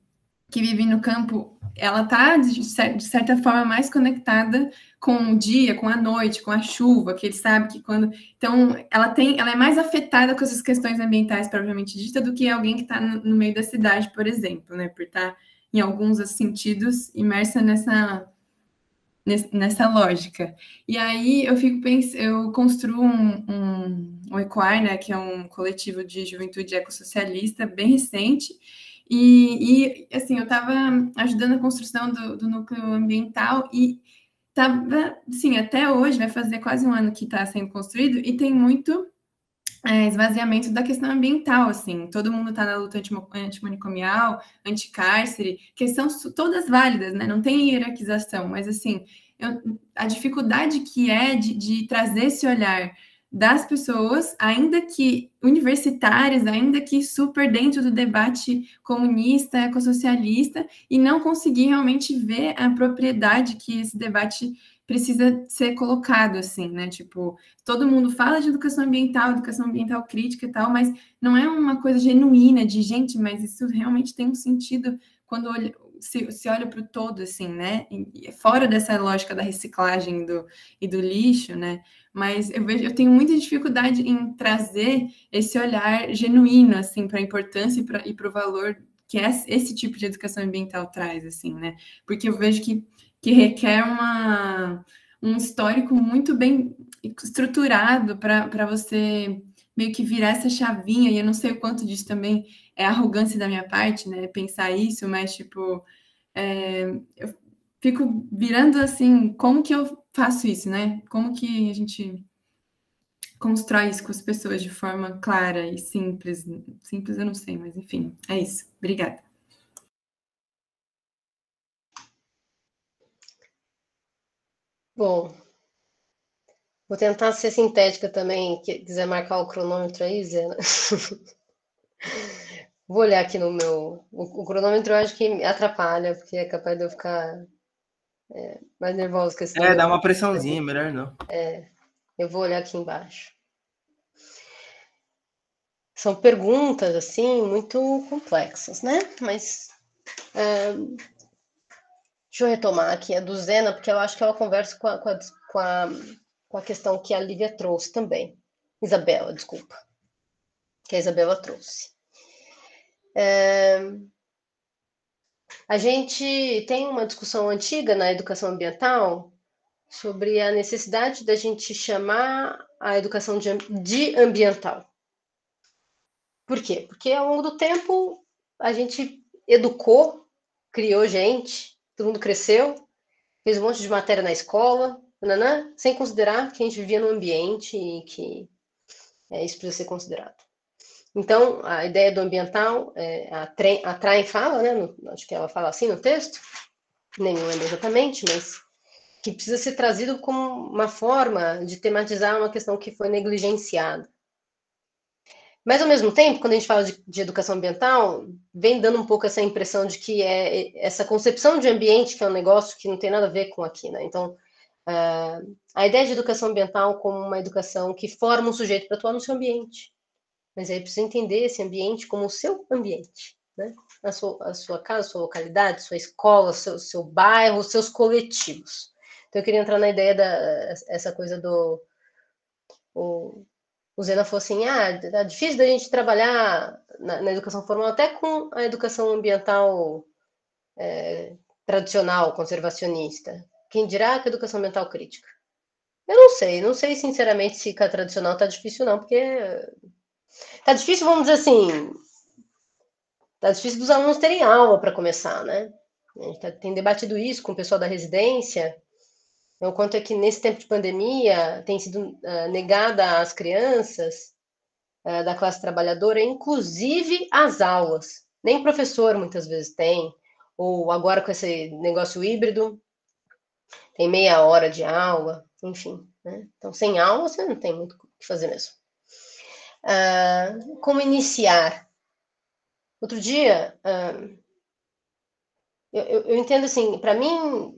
Speaker 3: vive no campo, ela está, de certa forma, mais conectada com o dia, com a noite, com a chuva, que ele sabe que quando... Então, ela é mais afetada com essas questões ambientais, propriamente dita, do que alguém que está no meio da cidade, por exemplo, né? Por estar, em alguns sentidos, imersa nessa lógica. E aí, eu construo um ECOAR, né? Que é um coletivo de juventude ecossocialista bem recente. E assim, eu estava ajudando a construção do núcleo ambiental e estava, assim, até hoje, vai fazer quase um ano que está sendo construído e tem muito esvaziamento da questão ambiental, assim. Todo mundo está na luta antimanicomial, anticárcere, que são todas válidas, né? Não tem hierarquização, mas, assim, a dificuldade que é de trazer esse olhar das pessoas, ainda que universitárias, ainda que super dentro do debate comunista, ecossocialista, e não conseguir realmente ver a propriedade que esse debate precisa ser colocado, assim, né? Tipo, todo mundo fala de educação ambiental crítica e tal, mas não é uma coisa genuína de gente, mas isso realmente tem um sentido quando se olha para o todo, assim, né? E fora dessa lógica da reciclagem e do lixo, né? Mas eu tenho muita dificuldade em trazer esse olhar genuíno, assim, para a importância e para o valor que esse tipo de educação ambiental traz, assim, né? Porque eu vejo que requer um histórico muito bem estruturado para você meio que virar essa chavinha, e eu não sei o quanto disso também é arrogância da minha parte, né? Pensar isso, mas, tipo, eu fico virando assim, como que eu faço isso, né? Como que a gente constrói isso com as pessoas de forma clara e simples? Simples eu não sei, mas enfim, é isso. Obrigada.
Speaker 2: Bom, vou tentar ser sintética também, quiser marcar o cronômetro aí, Zé. Vou olhar aqui no meu... O cronômetro eu acho que me atrapalha, porque é capaz de eu ficar mais nervosa com esse negócio.
Speaker 1: Dá uma pressãozinha, melhor não.
Speaker 2: Eu vou olhar aqui embaixo. São perguntas, assim, muito complexas, né? Mas deixa eu retomar aqui a do Zena, porque eu acho que ela conversa com a questão que a Lívia trouxe também. Isabela, desculpa. Que a Isabela trouxe. A gente tem uma discussão antiga na educação ambiental sobre a necessidade da gente chamar a educação de ambiental. Por quê? Porque ao longo do tempo a gente educou, criou gente, todo mundo cresceu, fez um monte de matéria na escola, sem considerar que a gente vivia num ambiente e que isso precisa ser considerado. Então, a ideia do ambiental, a Train fala, né? Acho que ela fala assim no texto, nem me lembro exatamente, mas que precisa ser trazido como uma forma de tematizar uma questão que foi negligenciada. Mas, ao mesmo tempo, quando a gente fala de educação ambiental, vem dando um pouco essa impressão de que é essa concepção de ambiente que é um negócio que não tem nada a ver com aqui, né? Então, a ideia de educação ambiental como uma educação que forma um sujeito para atuar no seu ambiente. Mas aí precisa entender esse ambiente como o seu ambiente, né? A sua casa, a sua localidade, sua escola, seu bairro, os seus coletivos. Então, eu queria entrar na ideia essa coisa do... O Zena falou assim, é difícil da gente trabalhar na educação formal até com a educação ambiental tradicional, conservacionista. Quem dirá que a educação ambiental crítica? Eu não sei sinceramente se com a tradicional tá difícil não, porque tá difícil, vamos dizer assim, tá difícil dos alunos terem aula para começar, né? A gente tem debatido isso com o pessoal da residência, o quanto é que nesse tempo de pandemia tem sido negada às crianças da classe trabalhadora, inclusive as aulas. Nem professor muitas vezes tem, ou agora com esse negócio híbrido, tem meia hora de aula, enfim. Né? Então, sem aula, você não tem muito o que fazer mesmo. Como iniciar? Outro dia, eu entendo assim, para mim...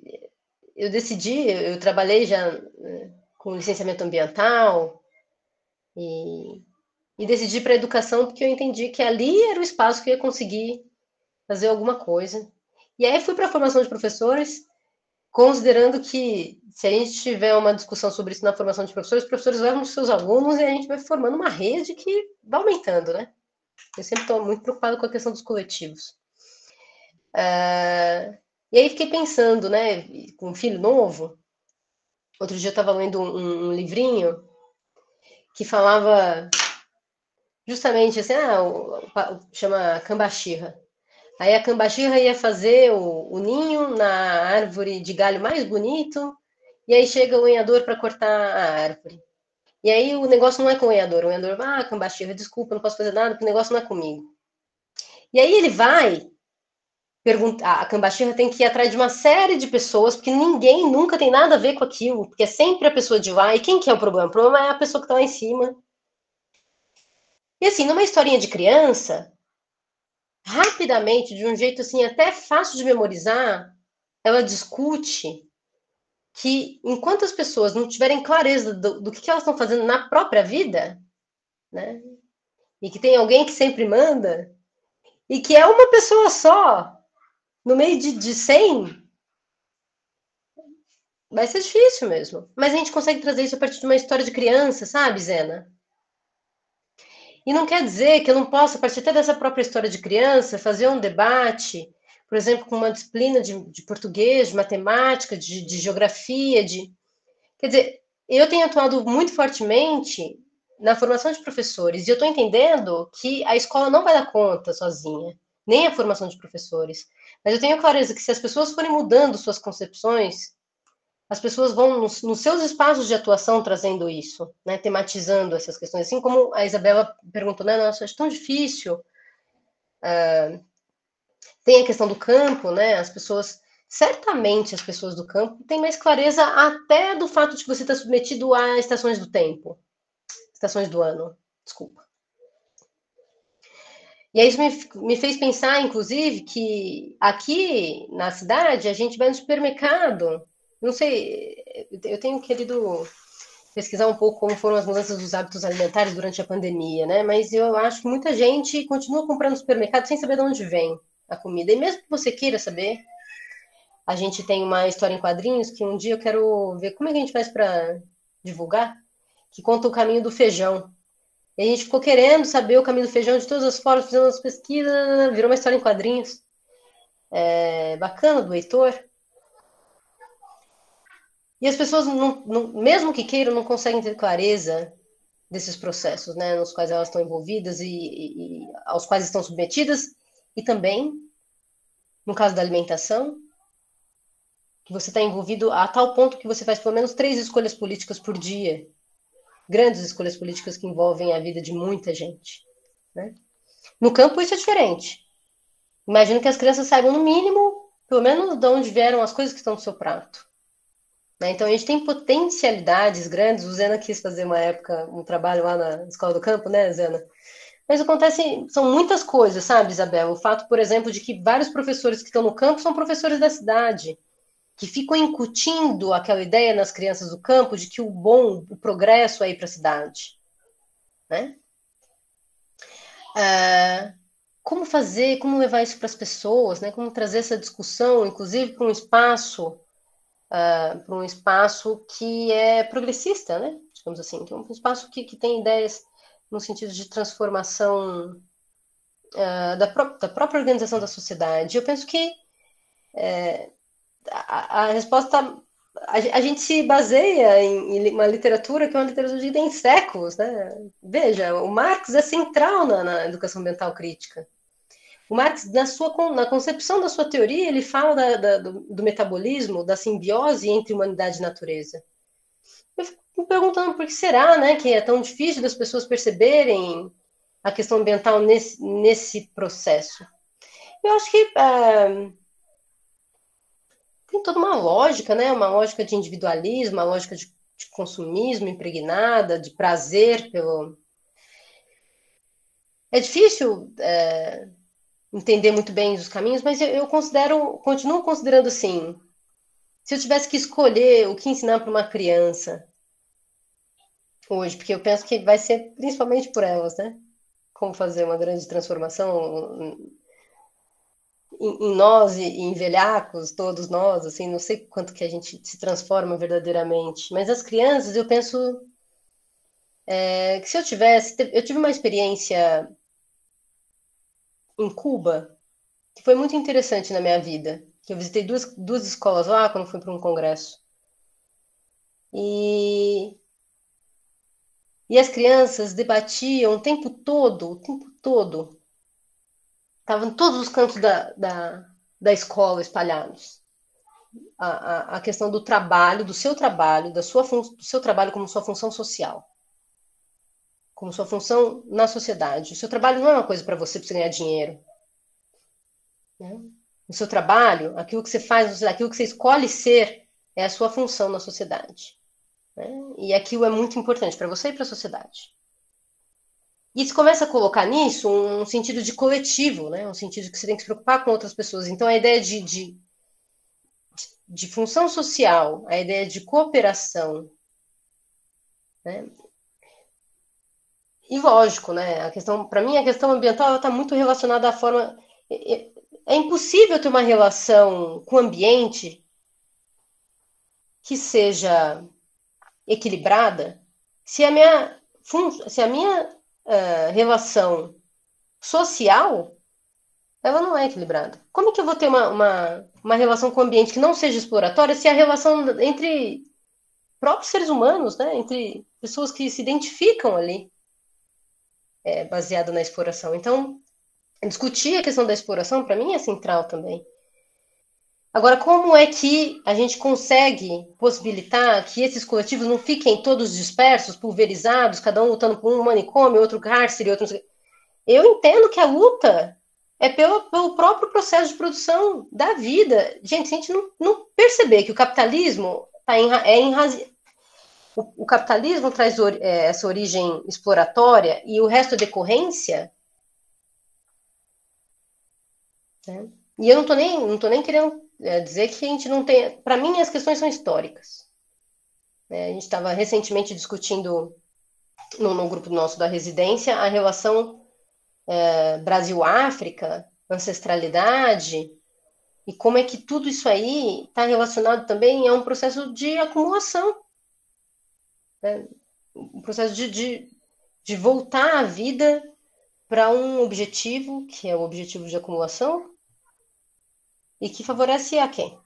Speaker 2: eu trabalhei já com licenciamento ambiental e decidi para a educação porque eu entendi que ali era o espaço que eu ia conseguir fazer alguma coisa. E aí fui para a formação de professores, considerando que se a gente tiver uma discussão sobre isso na formação de professores, os professores levam os seus alunos e a gente vai formando uma rede que vai aumentando, né? Eu sempre estou muito preocupada com a questão dos coletivos. E aí fiquei pensando, né, com um filho novo, outro dia eu estava lendo um livrinho que falava justamente assim, chama Cambaxirra. Aí a Cambaxirra ia fazer o ninho na árvore de galho mais bonito, e aí chega o lenhador para cortar a árvore. E aí o negócio não é com o lenhador Cambaxirra, desculpa, não posso fazer nada, porque o negócio não é comigo. E aí ele vai... a Cambaxirra tem que ir atrás de uma série de pessoas, porque ninguém nunca tem nada a ver com aquilo, porque é sempre a pessoa de lá. E quem que é o problema? O problema é a pessoa que está lá em cima. E assim, numa historinha de criança, rapidamente, de um jeito assim até fácil de memorizar, ela discute que enquanto as pessoas não tiverem clareza do que elas estão fazendo na própria vida, né? E que tem alguém que sempre manda, e que é uma pessoa só, no meio de 100, vai ser difícil mesmo. Mas a gente consegue trazer isso a partir de uma história de criança, sabe, Zena? E não quer dizer que eu não possa, a partir até dessa própria história de criança, fazer um debate, por exemplo, com uma disciplina de português, de matemática, de geografia, Quer dizer, eu tenho atuado muito fortemente na formação de professores, e eu estou entendendo que a escola não vai dar conta sozinha, nem a formação de professores. Mas eu tenho clareza que se as pessoas forem mudando suas concepções, as pessoas vão nos seus espaços de atuação trazendo isso, né, tematizando essas questões. Assim como a Isabela perguntou, né, nossa, é tão difícil. Tem a questão do campo, né, certamente as pessoas do campo têm mais clareza até do fato de que você está submetido a estações do tempo. Estações do ano, desculpa. E aí isso me fez pensar, inclusive, que aqui na cidade a gente vai no supermercado. Não sei, eu tenho querido pesquisar um pouco como foram as mudanças dos hábitos alimentares durante a pandemia, né? Mas eu acho que muita gente continua comprando no supermercado sem saber de onde vem a comida. E mesmo que você queira saber, a gente tem uma história em quadrinhos que um dia eu quero ver como é que a gente faz para divulgar, que conta o caminho do feijão. E a gente ficou querendo saber o caminho do feijão de todas as formas, fizemos as pesquisas, virou uma história em quadrinhos. Bacana, do Heitor. E as pessoas, mesmo que queiram, não conseguem ter clareza desses processos, né, nos quais elas estão envolvidas e aos quais estão submetidas, e também, no caso da alimentação, que você está envolvido a tal ponto que você faz pelo menos 3 escolhas políticas por dia, grandes escolhas políticas que envolvem a vida de muita gente, né? No campo isso é diferente. Imagino que as crianças saibam, no mínimo, pelo menos de onde vieram as coisas que estão no seu prato. Né? Então, a gente tem potencialidades grandes. O Zena quis fazer uma época, um trabalho lá na Escola do Campo, né, Zena? Mas acontece, são muitas coisas, sabe, Isabel? O fato, por exemplo, de que vários professores que estão no campo são professores da cidade, que ficam incutindo aquela ideia nas crianças do campo de que o bom, o progresso é ir para a cidade. Né? Como fazer, como levar isso para as pessoas, né? Como trazer essa discussão, inclusive, para um espaço que é progressista, né? Digamos assim, que é um espaço que tem ideias no sentido de transformação da própria organização da sociedade. Eu penso que a resposta... A gente se baseia em uma literatura que é uma literatura que tem séculos, né? Veja, o Marx é central na educação ambiental crítica. O Marx, na concepção da sua teoria, ele fala do metabolismo, da simbiose entre humanidade e natureza. Eu fico me perguntando por que será, né, que é tão difícil das pessoas perceberem a questão ambiental nesse processo. Eu acho que tem toda uma lógica, né? Uma lógica de individualismo, uma lógica de consumismo impregnada, de prazer pelo... É difícil entender muito bem os caminhos, mas eu continuo considerando assim, se eu tivesse que escolher o que ensinar para uma criança hoje, porque eu penso que vai ser principalmente por elas, né? Como fazer uma grande transformação em nós e em velhacos, todos nós, assim, não sei quanto que a gente se transforma verdadeiramente, mas as crianças, eu penso que se eu tive uma experiência em Cuba, que foi muito interessante na minha vida, que eu visitei duas escolas lá quando fui para um congresso, e as crianças debatiam o tempo todo, estavam em todos os cantos da escola espalhados. A questão do trabalho, do seu trabalho, do seu trabalho como sua função social. Como sua função na sociedade. O seu trabalho não é uma coisa para você ganhar dinheiro. Né? O seu trabalho, aquilo que você faz, aquilo que você escolhe ser, é a sua função na sociedade. Né? E aquilo é muito importante para você e para a sociedade. E se começa a colocar nisso um sentido de coletivo, né? Um sentido que você tem que se preocupar com outras pessoas. Então, a ideia de função social, a ideia de cooperação, né? E lógico, né? Para mim, a questão ambiental está muito relacionada à forma... É impossível ter uma relação com o ambiente que seja equilibrada se a minha relação social, ela não é equilibrada. Como que eu vou ter uma relação com o ambiente que não seja exploratória se a relação entre próprios seres humanos, né, entre pessoas que se identificam ali, é baseada na exploração? Então, discutir a questão da exploração, para mim, é central também. Agora, como é que a gente consegue possibilitar que esses coletivos não fiquem todos dispersos, pulverizados, cada um lutando por um manicômio, outro cárcere, outro... Eu entendo que a luta é pelo próprio processo de produção da vida. Gente, se a gente não perceber que o capitalismo o capitalismo traz essa origem exploratória e o resto é decorrência, né? E eu não tô nem querendo dizer que a gente não tem... Para mim, as questões são históricas. A gente estava recentemente discutindo no grupo nosso da residência a relação Brasil-África, ancestralidade, e como é que tudo isso aí está relacionado também a um processo de acumulação. Né? Um processo de voltar a vida para um objetivo, que é o objetivo de acumulação, e que favorece a quem?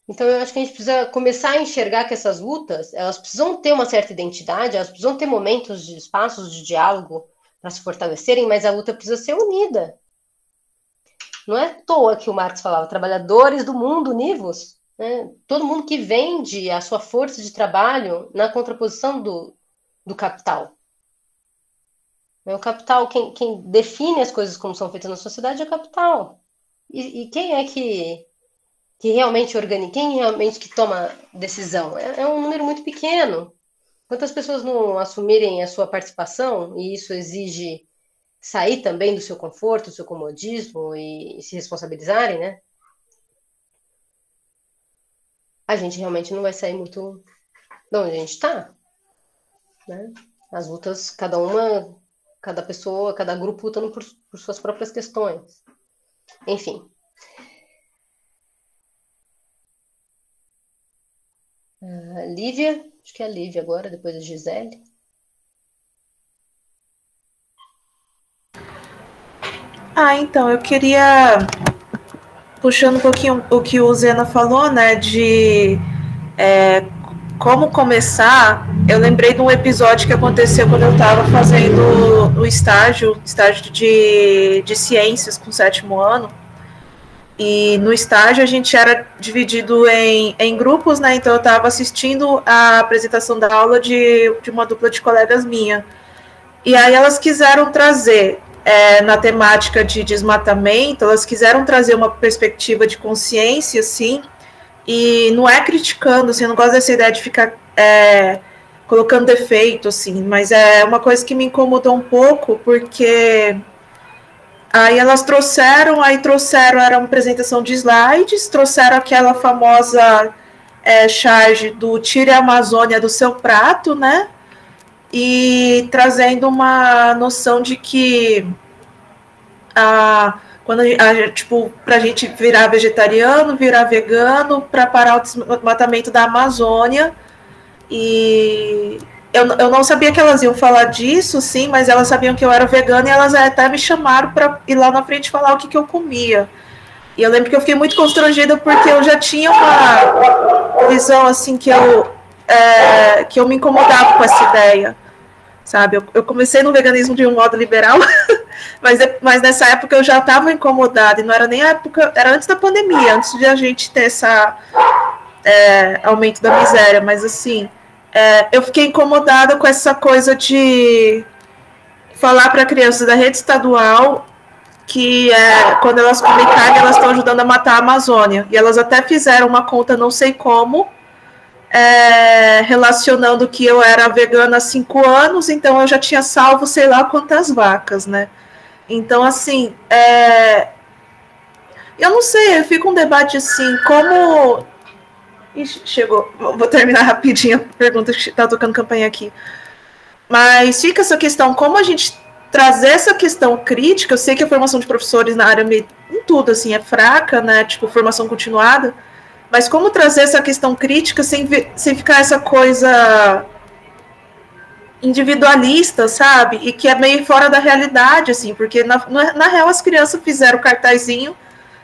Speaker 2: Então, eu acho que a gente precisa começar a enxergar que essas lutas, elas precisam ter uma certa identidade, elas precisam ter momentos de espaços de diálogo para se fortalecerem, mas a luta precisa ser unida. Não é à toa que o Marx falava, trabalhadores do mundo univos, né? Todo mundo que vende a sua força de trabalho na contraposição do capital. O capital, quem define as coisas como são feitas na sociedade é o capital. E quem é que realmente organiza, quem realmente que toma decisão? É um número muito pequeno. Quantas pessoas não assumirem a sua participação, e isso exige sair também do seu conforto, do seu comodismo e se responsabilizarem, né? A gente realmente não vai sair muito de onde a gente está, né? As lutas, cada pessoa, cada grupo lutando por suas próprias questões. Enfim. Lívia, acho que é a Lívia agora, depois da Gisele.
Speaker 7: Então, eu queria, puxando um pouquinho o que o Zena falou, né, de como começar, eu lembrei de um episódio que aconteceu quando eu estava fazendo o estágio de ciências com o 7º ano, e no estágio a gente era dividido em grupos, né, então eu estava assistindo a apresentação da aula de uma dupla de colegas minha, e aí elas quiseram trazer, na temática de desmatamento, elas quiseram trazer uma perspectiva de consciência, assim, e não é criticando, assim, eu não gosto dessa ideia de ficar colocando defeito, assim, mas é uma coisa que me incomodou um pouco, porque aí elas trouxeram, era uma apresentação de slides, trouxeram aquela famosa charge do tire a Amazônia do seu prato, né, e trazendo uma noção de que quando tipo, para a gente virar vegetariano, virar vegano, para parar o desmatamento da Amazônia. E eu não sabia que elas iam falar disso, sim, mas elas sabiam que eu era vegana e elas até me chamaram para ir lá na frente falar o que eu comia. E eu lembro que eu fiquei muito constrangida porque eu já tinha uma visão assim que eu me incomodava com essa ideia, sabe? Eu comecei no veganismo de um modo liberal, mas nessa época eu já estava incomodada, e não era nem a época, era antes da pandemia, antes de a gente ter essa aumento da miséria, mas assim, eu fiquei incomodada com essa coisa de falar para crianças da rede estadual que quando elas comem carne, elas estão ajudando a matar a Amazônia, e elas até fizeram uma conta, não sei como, relacionando que eu era vegana há 5 anos, então eu já tinha salvo sei lá quantas vacas, né? Então, assim, eu não sei, fica um debate assim, como... Ixi, chegou, vou terminar rapidinho a pergunta, que tá tocando campanha aqui. Mas fica essa questão, como a gente trazer essa questão crítica, eu sei que a formação de professores na área, em tudo, assim, é fraca, né, tipo, formação continuada, mas como trazer essa questão crítica sem ficar essa coisa individualista, sabe? E que é meio fora da realidade, assim, porque na real as crianças fizeram cartazinho,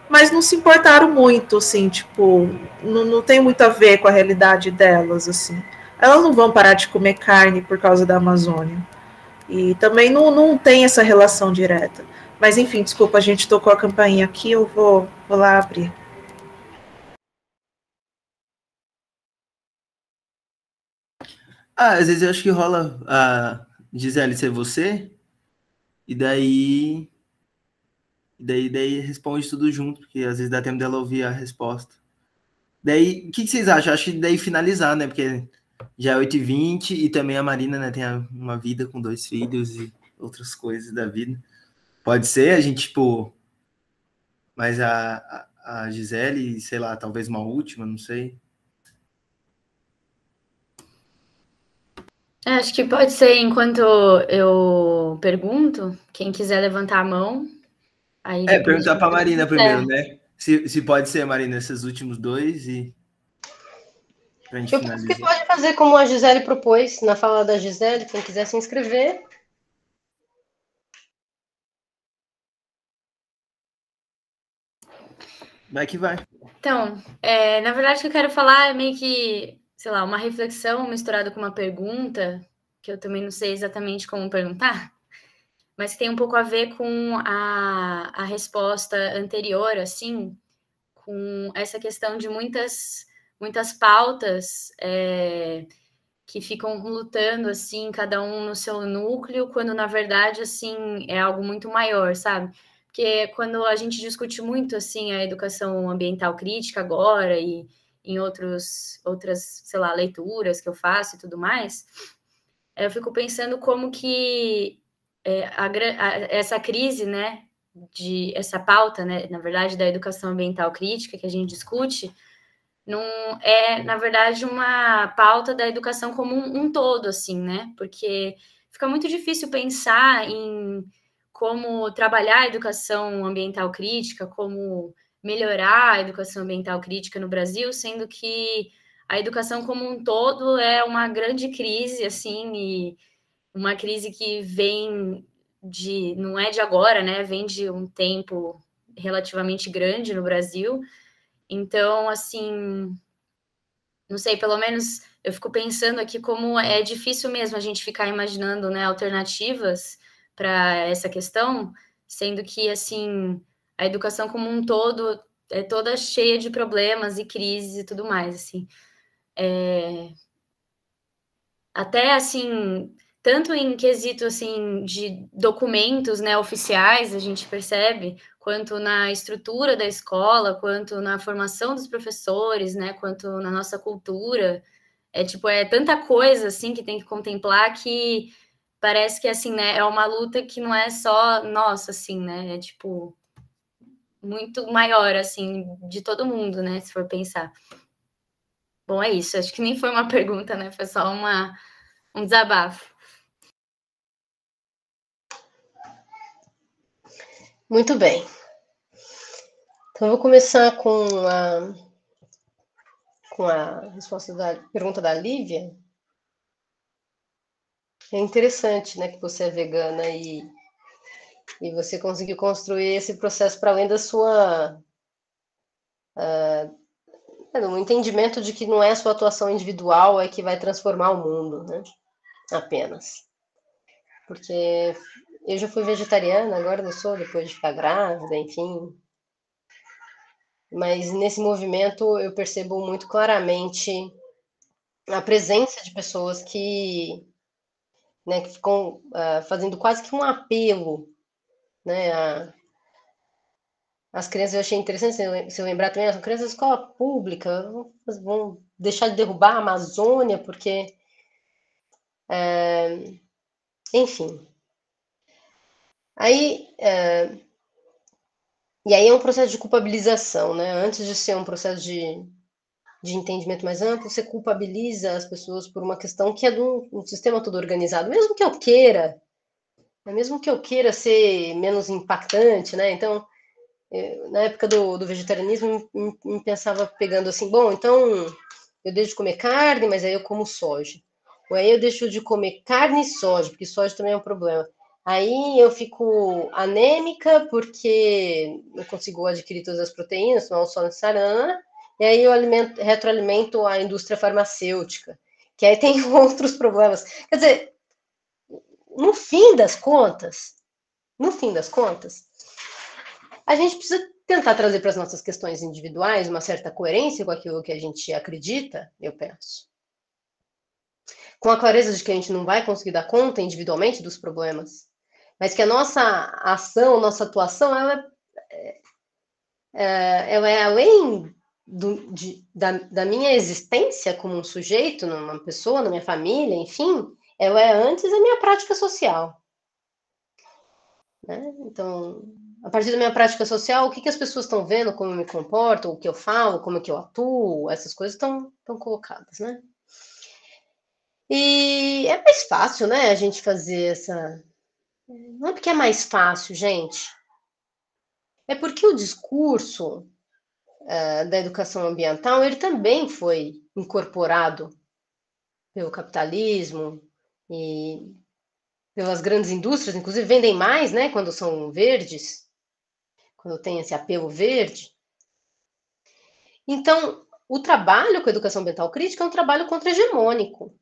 Speaker 7: mas não se importaram muito, assim, tipo, não tem muito a ver com a realidade delas, assim. Elas não vão parar de comer carne por causa da Amazônia. E também não tem essa relação direta. Mas, enfim, desculpa, a gente tocou a campainha aqui, eu vou lá abrir.
Speaker 1: Às vezes eu acho que rola a Gisele ser você, e daí responde tudo junto, porque às vezes dá tempo dela ouvir a resposta. Daí, o que vocês acham? Acho que daí finalizar, né? Porque já é 8h20 e também a Marina, né, tem uma vida com 2 filhos e outras coisas da vida. Pode ser a gente, tipo, mas a Gisele, sei lá, talvez uma última, não sei.
Speaker 6: Acho que pode ser enquanto eu pergunto, quem quiser levantar a mão. Aí
Speaker 1: perguntar para a Marina primeiro, né? Se pode ser, Marina, esses últimos 2 e pra gente finalizar.
Speaker 2: Você pode fazer como a Gisele propôs, na fala da Gisele, quem quiser se inscrever.
Speaker 1: Vai que vai.
Speaker 6: Então, na verdade, o que eu quero falar é meio que, sei lá, uma reflexão misturada com uma pergunta, que eu também não sei exatamente como perguntar, mas que tem um pouco a ver com a resposta anterior, assim, com essa questão de muitas pautas que ficam lutando, assim, cada um no seu núcleo, quando, na verdade, assim, é algo muito maior, sabe? Porque quando a gente discute muito, assim, a educação ambiental crítica agora e em outras, sei lá, leituras que eu faço e tudo mais, eu fico pensando como que essa crise, né, essa pauta, né, na verdade, da educação ambiental crítica que a gente discute, não é, na verdade, uma pauta da educação como um todo, assim, né? Porque fica muito difícil pensar em como trabalhar a educação ambiental crítica, como melhorar a educação ambiental crítica no Brasil, sendo que a educação como um todo é uma grande crise, assim, e uma crise que vem não é de agora, né? Vem de um tempo relativamente grande no Brasil. Então, assim, não sei, pelo menos eu fico pensando aqui como é difícil mesmo a gente ficar imaginando, né, alternativas para essa questão, sendo que, assim, a educação como um todo é toda cheia de problemas e crises e tudo mais, assim. Até, assim, tanto em quesito, assim, de documentos, né, oficiais, a gente percebe, quanto na estrutura da escola, quanto na formação dos professores, né, quanto na nossa cultura. É tanta coisa, assim, que tem que contemplar que parece que, assim, né, é uma luta que não é só nossa, assim, né, muito maior, assim, de todo mundo, né, se for pensar. Bom, é isso, acho que nem foi uma pergunta, né, foi só um desabafo.
Speaker 2: Muito bem. Então, eu vou começar com a resposta da pergunta da Lívia. É interessante, né, que você é vegana e você conseguiu construir esse processo para além da sua um entendimento de que não é a sua atuação individual é que vai transformar o mundo, né? Apenas. Porque eu já fui vegetariana, agora não sou, depois de ficar grávida, enfim. Mas nesse movimento eu percebo muito claramente a presença de pessoas que, né, que ficam fazendo quase que um apelo, né, as crianças. Eu achei interessante se eu lembrar também, as crianças da escola pública vão deixar de derrubar a Amazônia, porque, enfim. Aí, e aí é um processo de culpabilização, né? Antes de ser um processo de entendimento mais amplo, você culpabiliza as pessoas por uma questão que é de um sistema todo organizado, mesmo que eu queira, mesmo que eu queira ser menos impactante, né? Então, na época do vegetarianismo, me pensava pegando assim, bom, então eu deixo de comer carne, mas aí eu como soja. Ou aí eu deixo de comer carne e soja, porque soja também é um problema. Aí eu fico anêmica porque eu consigo adquirir todas as proteínas, não só necessária, e aí eu retroalimento a indústria farmacêutica, que aí tem outros problemas. Quer dizer, no fim das contas, a gente precisa tentar trazer para as nossas questões individuais uma certa coerência com aquilo que a gente acredita, eu penso. Com a clareza de que a gente não vai conseguir dar conta individualmente dos problemas, mas que a nossa ação, nossa atuação, ela é além da minha existência como um sujeito, numa pessoa, na minha família, enfim, ela é antes a minha prática social. Né? Então, a partir da minha prática social, o que as pessoas estão vendo, como eu me comporto, o que eu falo, como é que eu atuo, essas coisas estão colocadas, né? E é mais fácil, né, a gente fazer essa... Não é porque é mais fácil, gente. É porque o discurso da educação ambiental, ele também foi incorporado pelo capitalismo e pelas grandes indústrias, inclusive vendem mais, né, quando são verdes, quando tem esse apelo verde. Então, o trabalho com a educação ambiental crítica é um trabalho contra-hegemônico.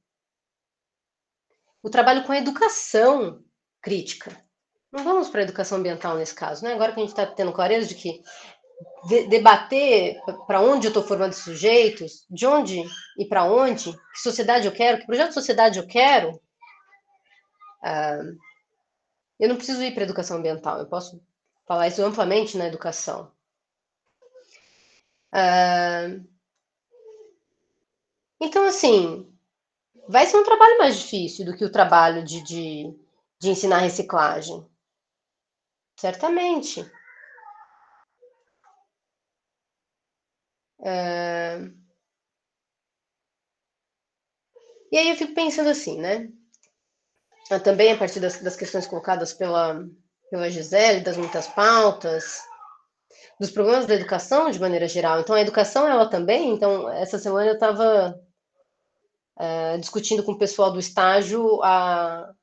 Speaker 2: O trabalho com a educação crítica. Não vamos para a educação ambiental nesse caso, né? Agora que a gente está tendo clareza de que debater para onde eu estou formando sujeitos, de onde e para onde, que sociedade eu quero, que projeto de sociedade eu quero, eu não preciso ir para a educação ambiental, eu posso falar isso amplamente na educação. Então, assim, vai ser um trabalho mais difícil do que o trabalho de ensinar reciclagem. Certamente. E aí eu fico pensando assim, né? Também a partir das questões colocadas pela Gisele, das muitas pautas, dos problemas da educação de maneira geral. Então, a educação, ela também... Então, essa semana eu estava discutindo com o pessoal do estágio a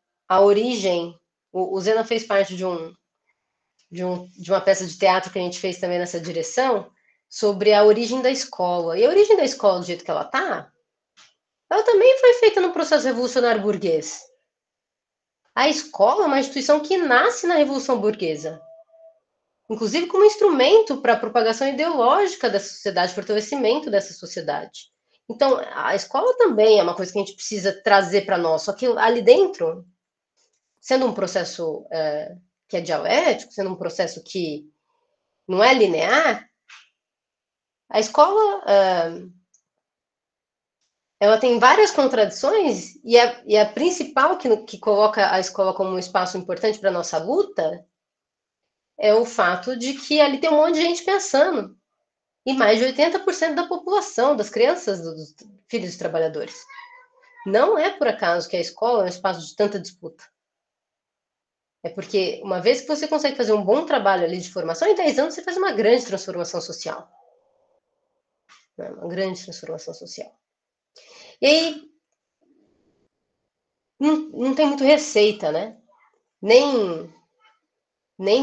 Speaker 2: origem. O Zena fez parte de uma peça de teatro que a gente fez também nessa direção, sobre a origem da escola. E a origem da escola, do jeito que ela está, ela também foi feita no processo revolucionário burguês. A escola é uma instituição que nasce na Revolução Burguesa, inclusive como instrumento para a propagação ideológica dessa sociedade, fortalecimento dessa sociedade. Então, a escola também é uma coisa que a gente precisa trazer para nós, só que ali dentro, sendo um processo que é dialético, sendo um processo que não é linear, a escola ela tem várias contradições, e a principal que coloca a escola como um espaço importante para a nossa luta é o fato de que ali tem um monte de gente pensando. E mais de 80% da população, das crianças, dos filhos dos trabalhadores. Não é por acaso que a escola é um espaço de tanta disputa. É porque, uma vez que você consegue fazer um bom trabalho ali de formação, em 10 anos você faz uma grande transformação social. Uma grande transformação social. E aí, não tem muito receita, né? Nem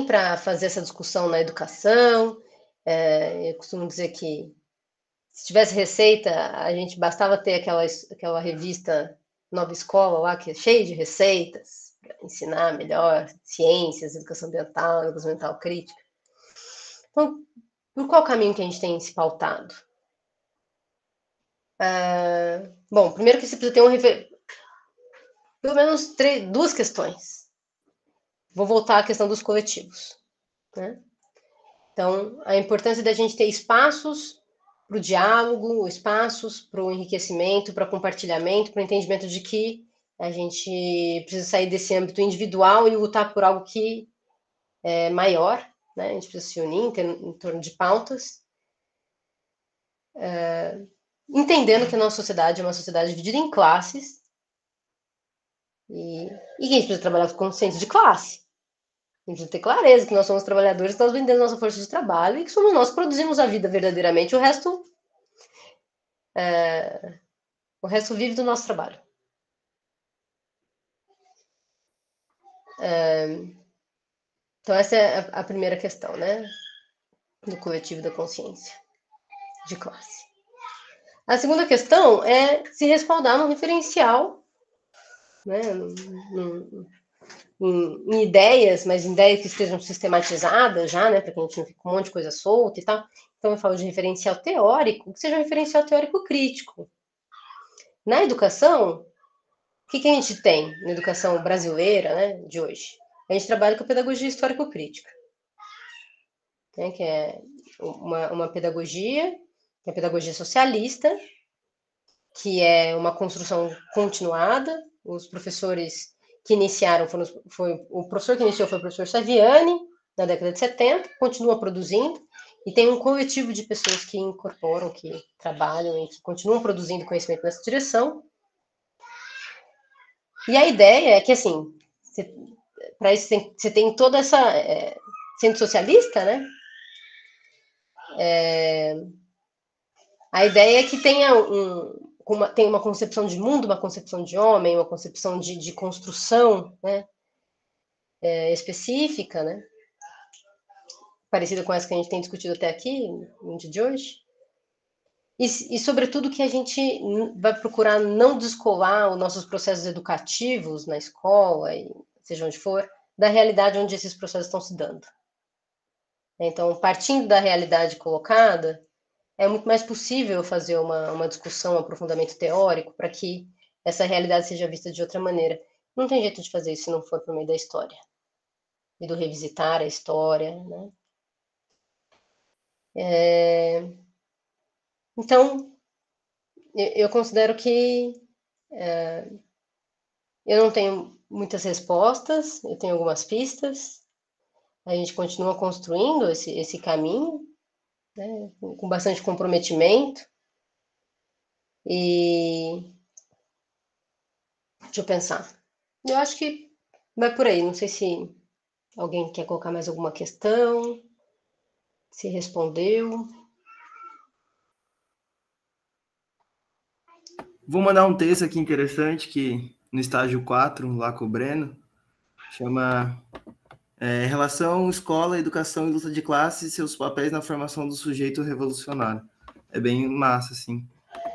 Speaker 2: para fazer essa discussão na educação. Eu costumo dizer que se tivesse receita, a gente bastava ter aquela revista Nova Escola lá, que é cheia de receitas para ensinar melhor ciências, educação ambiental crítica. Então, por qual caminho que a gente tem se pautado? Bom, primeiro que você precisa ter pelo menos duas questões. Vou voltar à questão dos coletivos, né? Então, a importância da gente ter espaços para o diálogo, espaços para o enriquecimento, para compartilhamento, para o entendimento de que a gente precisa sair desse âmbito individual e lutar por algo que é maior, né? A gente precisa se unir em torno de pautas, entendendo que a nossa sociedade é uma sociedade dividida em classes e que a gente precisa trabalhar com consciência de classe. A gente precisa ter clareza que nós somos trabalhadores, que nós vendemos nossa força de trabalho e que somos nós que produzimos a vida verdadeiramente. O resto vive do nosso trabalho. Então, essa é a primeira questão, né? Do coletivo da consciência de classe. A segunda questão é se respaldar num referencial, né? Em ideias, mas em ideias que estejam sistematizadas já, né? Para que a gente não fique com um monte de coisa solta e tal. Então, eu falo de referencial teórico, que seja um referencial teórico crítico. Na educação, o que a gente tem na educação brasileira, né, de hoje? A gente trabalha com a pedagogia histórico-crítica, né, que é uma pedagogia, que é a pedagogia socialista, que é uma construção continuada. Os professores que iniciaram, o professor que iniciou foi o professor Saviani, na década de 70, continua produzindo, e tem um coletivo de pessoas que incorporam, que trabalham e que continuam produzindo conhecimento nessa direção. E a ideia é que, assim, para isso você tem toda essa... sendo socialista, né? A ideia é que tenha uma concepção de mundo, uma concepção de homem, uma concepção de construção, né? Específica, né? Parecida com essa que a gente tem discutido até aqui, no dia de hoje. E, sobretudo, que a gente vai procurar não descolar os nossos processos educativos na escola, e seja onde for, da realidade onde esses processos estão se dando. Então, partindo da realidade colocada, é muito mais possível fazer uma discussão, um aprofundamento teórico, para que essa realidade seja vista de outra maneira. Não tem jeito de fazer isso se não for por meio da história. E do revisitar a história, né? Então, eu considero que eu não tenho muitas respostas, eu tenho algumas pistas. A gente continua construindo esse caminho, né, com bastante comprometimento. E deixa eu pensar. Eu acho que vai por aí. Não sei se alguém quer colocar mais alguma questão, se respondeu.
Speaker 1: Vou mandar um texto aqui interessante que no estágio 4, lá com o Breno, chama Relação Escola, Educação e Luta de Classe e seus papéis na formação do sujeito revolucionário. É bem massa, assim,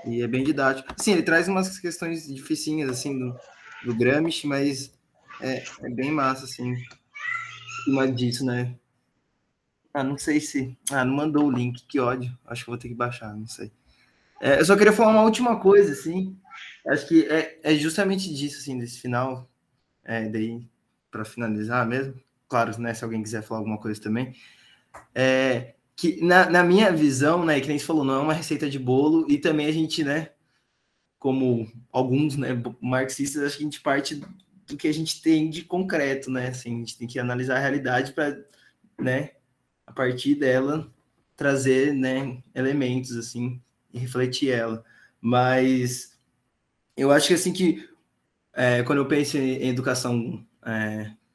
Speaker 1: e é bem didático. Sim, ele traz umas questões dificinhas, assim, do Gramsci, mas é bem massa, assim, uma disso, né? Não sei se... não mandou o link, que ódio. Acho que vou ter que baixar, não sei. Eu só queria falar uma última coisa, assim, acho que é justamente disso, assim, desse final, daí, para finalizar mesmo, claro, né, se alguém quiser falar alguma coisa também, que na minha visão, né, que nem você falou, não é uma receita de bolo, e também a gente, né, como alguns, né, marxistas, acho que a gente parte do que a gente tem de concreto, né, assim, a gente tem que analisar a realidade para, né, a partir dela, trazer, né, elementos, assim, e refletir ela. Mas eu acho que, assim, que quando eu penso em educação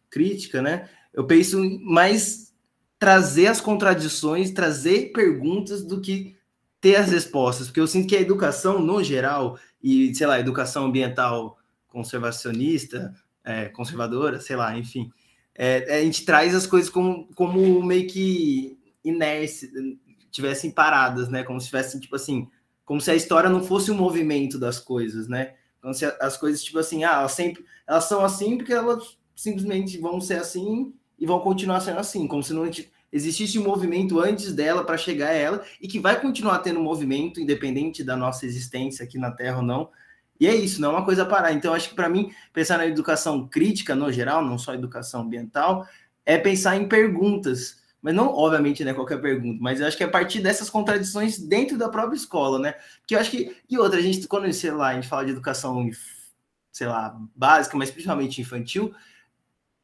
Speaker 1: crítica, né, eu penso mais trazer as contradições, trazer perguntas do que ter as respostas, porque eu sinto que a educação, no geral, e, sei lá, educação ambiental conservacionista, conservadora, sei lá, enfim, a gente traz as coisas como meio que inércia, tivessem paradas, né, como se tivessem, tipo assim, como se a história não fosse um movimento das coisas, né, como se as coisas, tipo assim, elas são assim porque elas simplesmente vão ser assim e vão continuar sendo assim, como se não existisse um movimento antes dela para chegar a ela e que vai continuar tendo movimento, independente da nossa existência aqui na Terra ou não. E é isso, não é uma coisa parar. Então, acho que para mim, pensar na educação crítica no geral, não só educação ambiental, é pensar em perguntas. Mas não, obviamente, né, qualquer pergunta, mas eu acho que é a partir dessas contradições dentro da própria escola, né? Porque eu acho que... E outra, a gente, quando, sei lá, a gente fala de educação, sei lá, básica, mas principalmente infantil,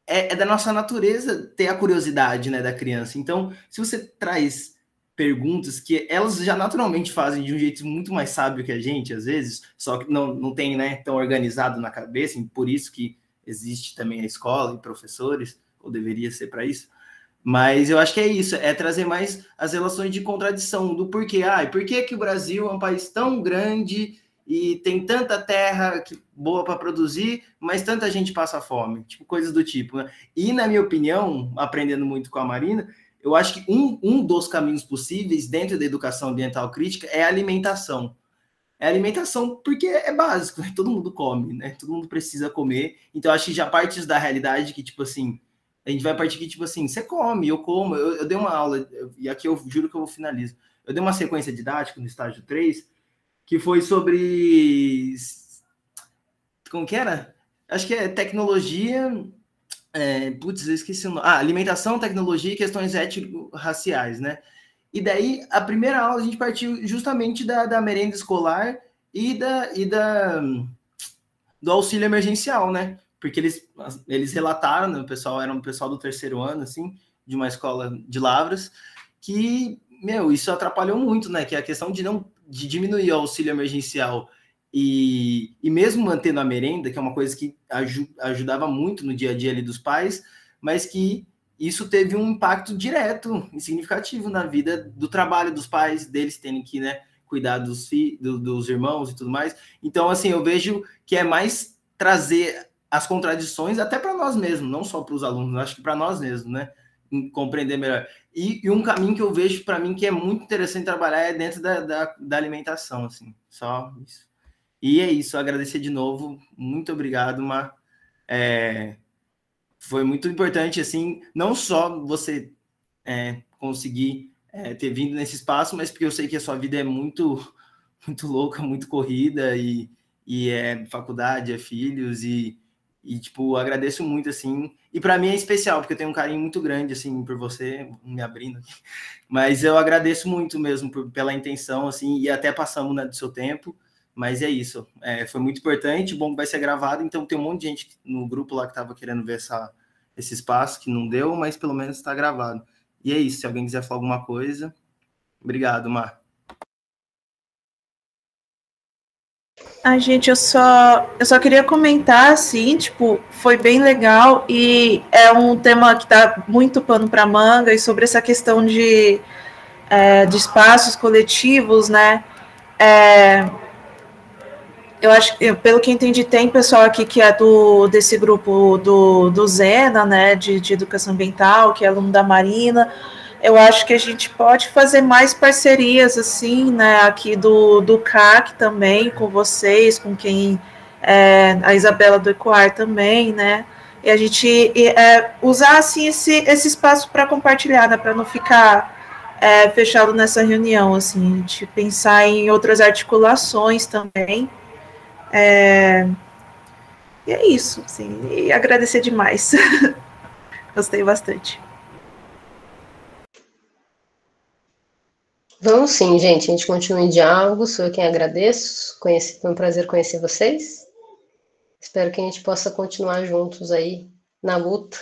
Speaker 1: é da nossa natureza ter a curiosidade, né, da criança. Então, se você traz perguntas que elas já naturalmente fazem de um jeito muito mais sábio que a gente, às vezes, só que não tem, né, tão organizado na cabeça, e por isso que existe também a escola e professores, ou deveria ser para isso. Mas eu acho que é isso, é trazer mais as relações de contradição, do porquê. Por que o Brasil é um país tão grande e tem tanta terra boa para produzir, mas tanta gente passa fome, tipo, coisas do tipo, né? E, na minha opinião, aprendendo muito com a Marina, eu acho que um dos caminhos possíveis dentro da educação ambiental crítica é a alimentação. É a alimentação porque é básico, né? Todo mundo come, né? Todo mundo precisa comer. Então, acho que já parte da realidade que, tipo assim, a gente vai partir que, tipo assim, você come, eu como. Eu dei uma aula, e aqui eu juro que eu vou finalizar. Eu dei uma sequência didática no estágio 3, que foi sobre... Como que era? Acho que é tecnologia... Putz, eu esqueci o nome. Alimentação, tecnologia e questões étnico-raciais, né? E daí, a primeira aula, a gente partiu justamente da merenda escolar e do auxílio emergencial, né? Porque eles relataram, né, era um pessoal do terceiro ano, assim, de uma escola de Lavras, que, isso atrapalhou muito, né? Que é a questão de diminuir o auxílio emergencial e mesmo mantendo a merenda, que é uma coisa que ajudava muito no dia a dia ali dos pais, mas que isso teve um impacto direto e significativo na vida do trabalho dos pais, deles terem que, né, cuidar dos irmãos e tudo mais. Então, assim, eu vejo que é mais trazer as contradições até para nós mesmos, não só para os alunos, acho que para nós mesmos, né? compreender melhor. E um caminho que eu vejo para mim que é muito interessante trabalhar é dentro da alimentação, assim, só isso. E é isso, agradecer de novo, muito obrigado, Mar. Foi muito importante, assim, não só você conseguir ter vindo nesse espaço, mas porque eu sei que a sua vida é muito, muito louca, muito corrida, e é faculdade, é filhos, e tipo, agradeço muito, assim, e para mim é especial, porque eu tenho um carinho muito grande, assim, por você, me abrindo aqui, mas eu agradeço muito mesmo pela intenção, assim, e até passamos, né, do seu tempo, mas é isso, foi muito importante, bom que vai ser gravado, então tem um monte de gente no grupo lá que estava querendo ver esse espaço, que não deu, mas pelo menos está gravado. E é isso, se alguém quiser falar alguma coisa, obrigado, Mar.
Speaker 7: Ai, gente, eu só queria comentar, assim, tipo, foi bem legal e é um tema que dá muito pano para manga, e sobre essa questão de espaços coletivos, né, eu acho que, pelo que entendi, tem pessoal aqui que é desse grupo do Zena, né, de educação ambiental, que é aluno da Marina. Eu acho que a gente pode fazer mais parcerias, assim, né, aqui do CAC também, com vocês, com quem, a Isabela do Ecoar também, né, e a gente usar, assim, esse espaço para compartilhar, né, para não ficar fechado nessa reunião, assim, a gente pensar em outras articulações também. E é isso, assim, e agradecer demais. Gostei bastante.
Speaker 2: Vamos sim, gente. A gente continua em diálogo. Sou eu quem agradeço. Foi um prazer conhecer vocês. Espero que a gente possa continuar juntos aí na luta.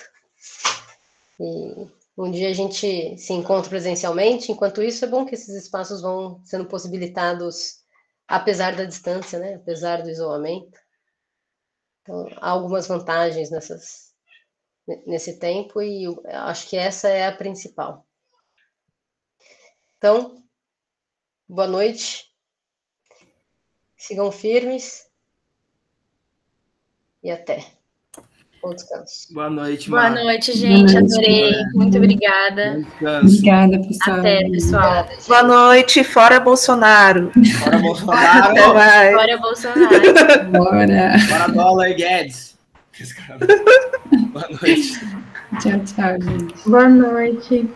Speaker 2: E um dia a gente se encontra presencialmente. Enquanto isso, é bom que esses espaços vão sendo possibilitados apesar da distância, né? Apesar do isolamento. Então, há algumas vantagens nesse tempo e eu acho que essa é a principal. Então, boa noite. Sigam firmes. E até. Bom descanso.
Speaker 1: Boa noite,
Speaker 6: Boa
Speaker 1: Mar.
Speaker 6: noite, gente.
Speaker 3: Boa noite.
Speaker 6: Adorei. Muito obrigada.
Speaker 1: Bom descanso.
Speaker 3: Obrigada, pessoal.
Speaker 6: Até, pessoal.
Speaker 7: Boa noite, fora Bolsonaro.
Speaker 1: Bora, Bolsonaro.
Speaker 7: Até mais.
Speaker 6: Bora, Bolsonaro.
Speaker 3: Bora.
Speaker 1: Bora, dólar, Guedes. Boa noite.
Speaker 3: Tchau, tchau, gente.
Speaker 8: Boa noite.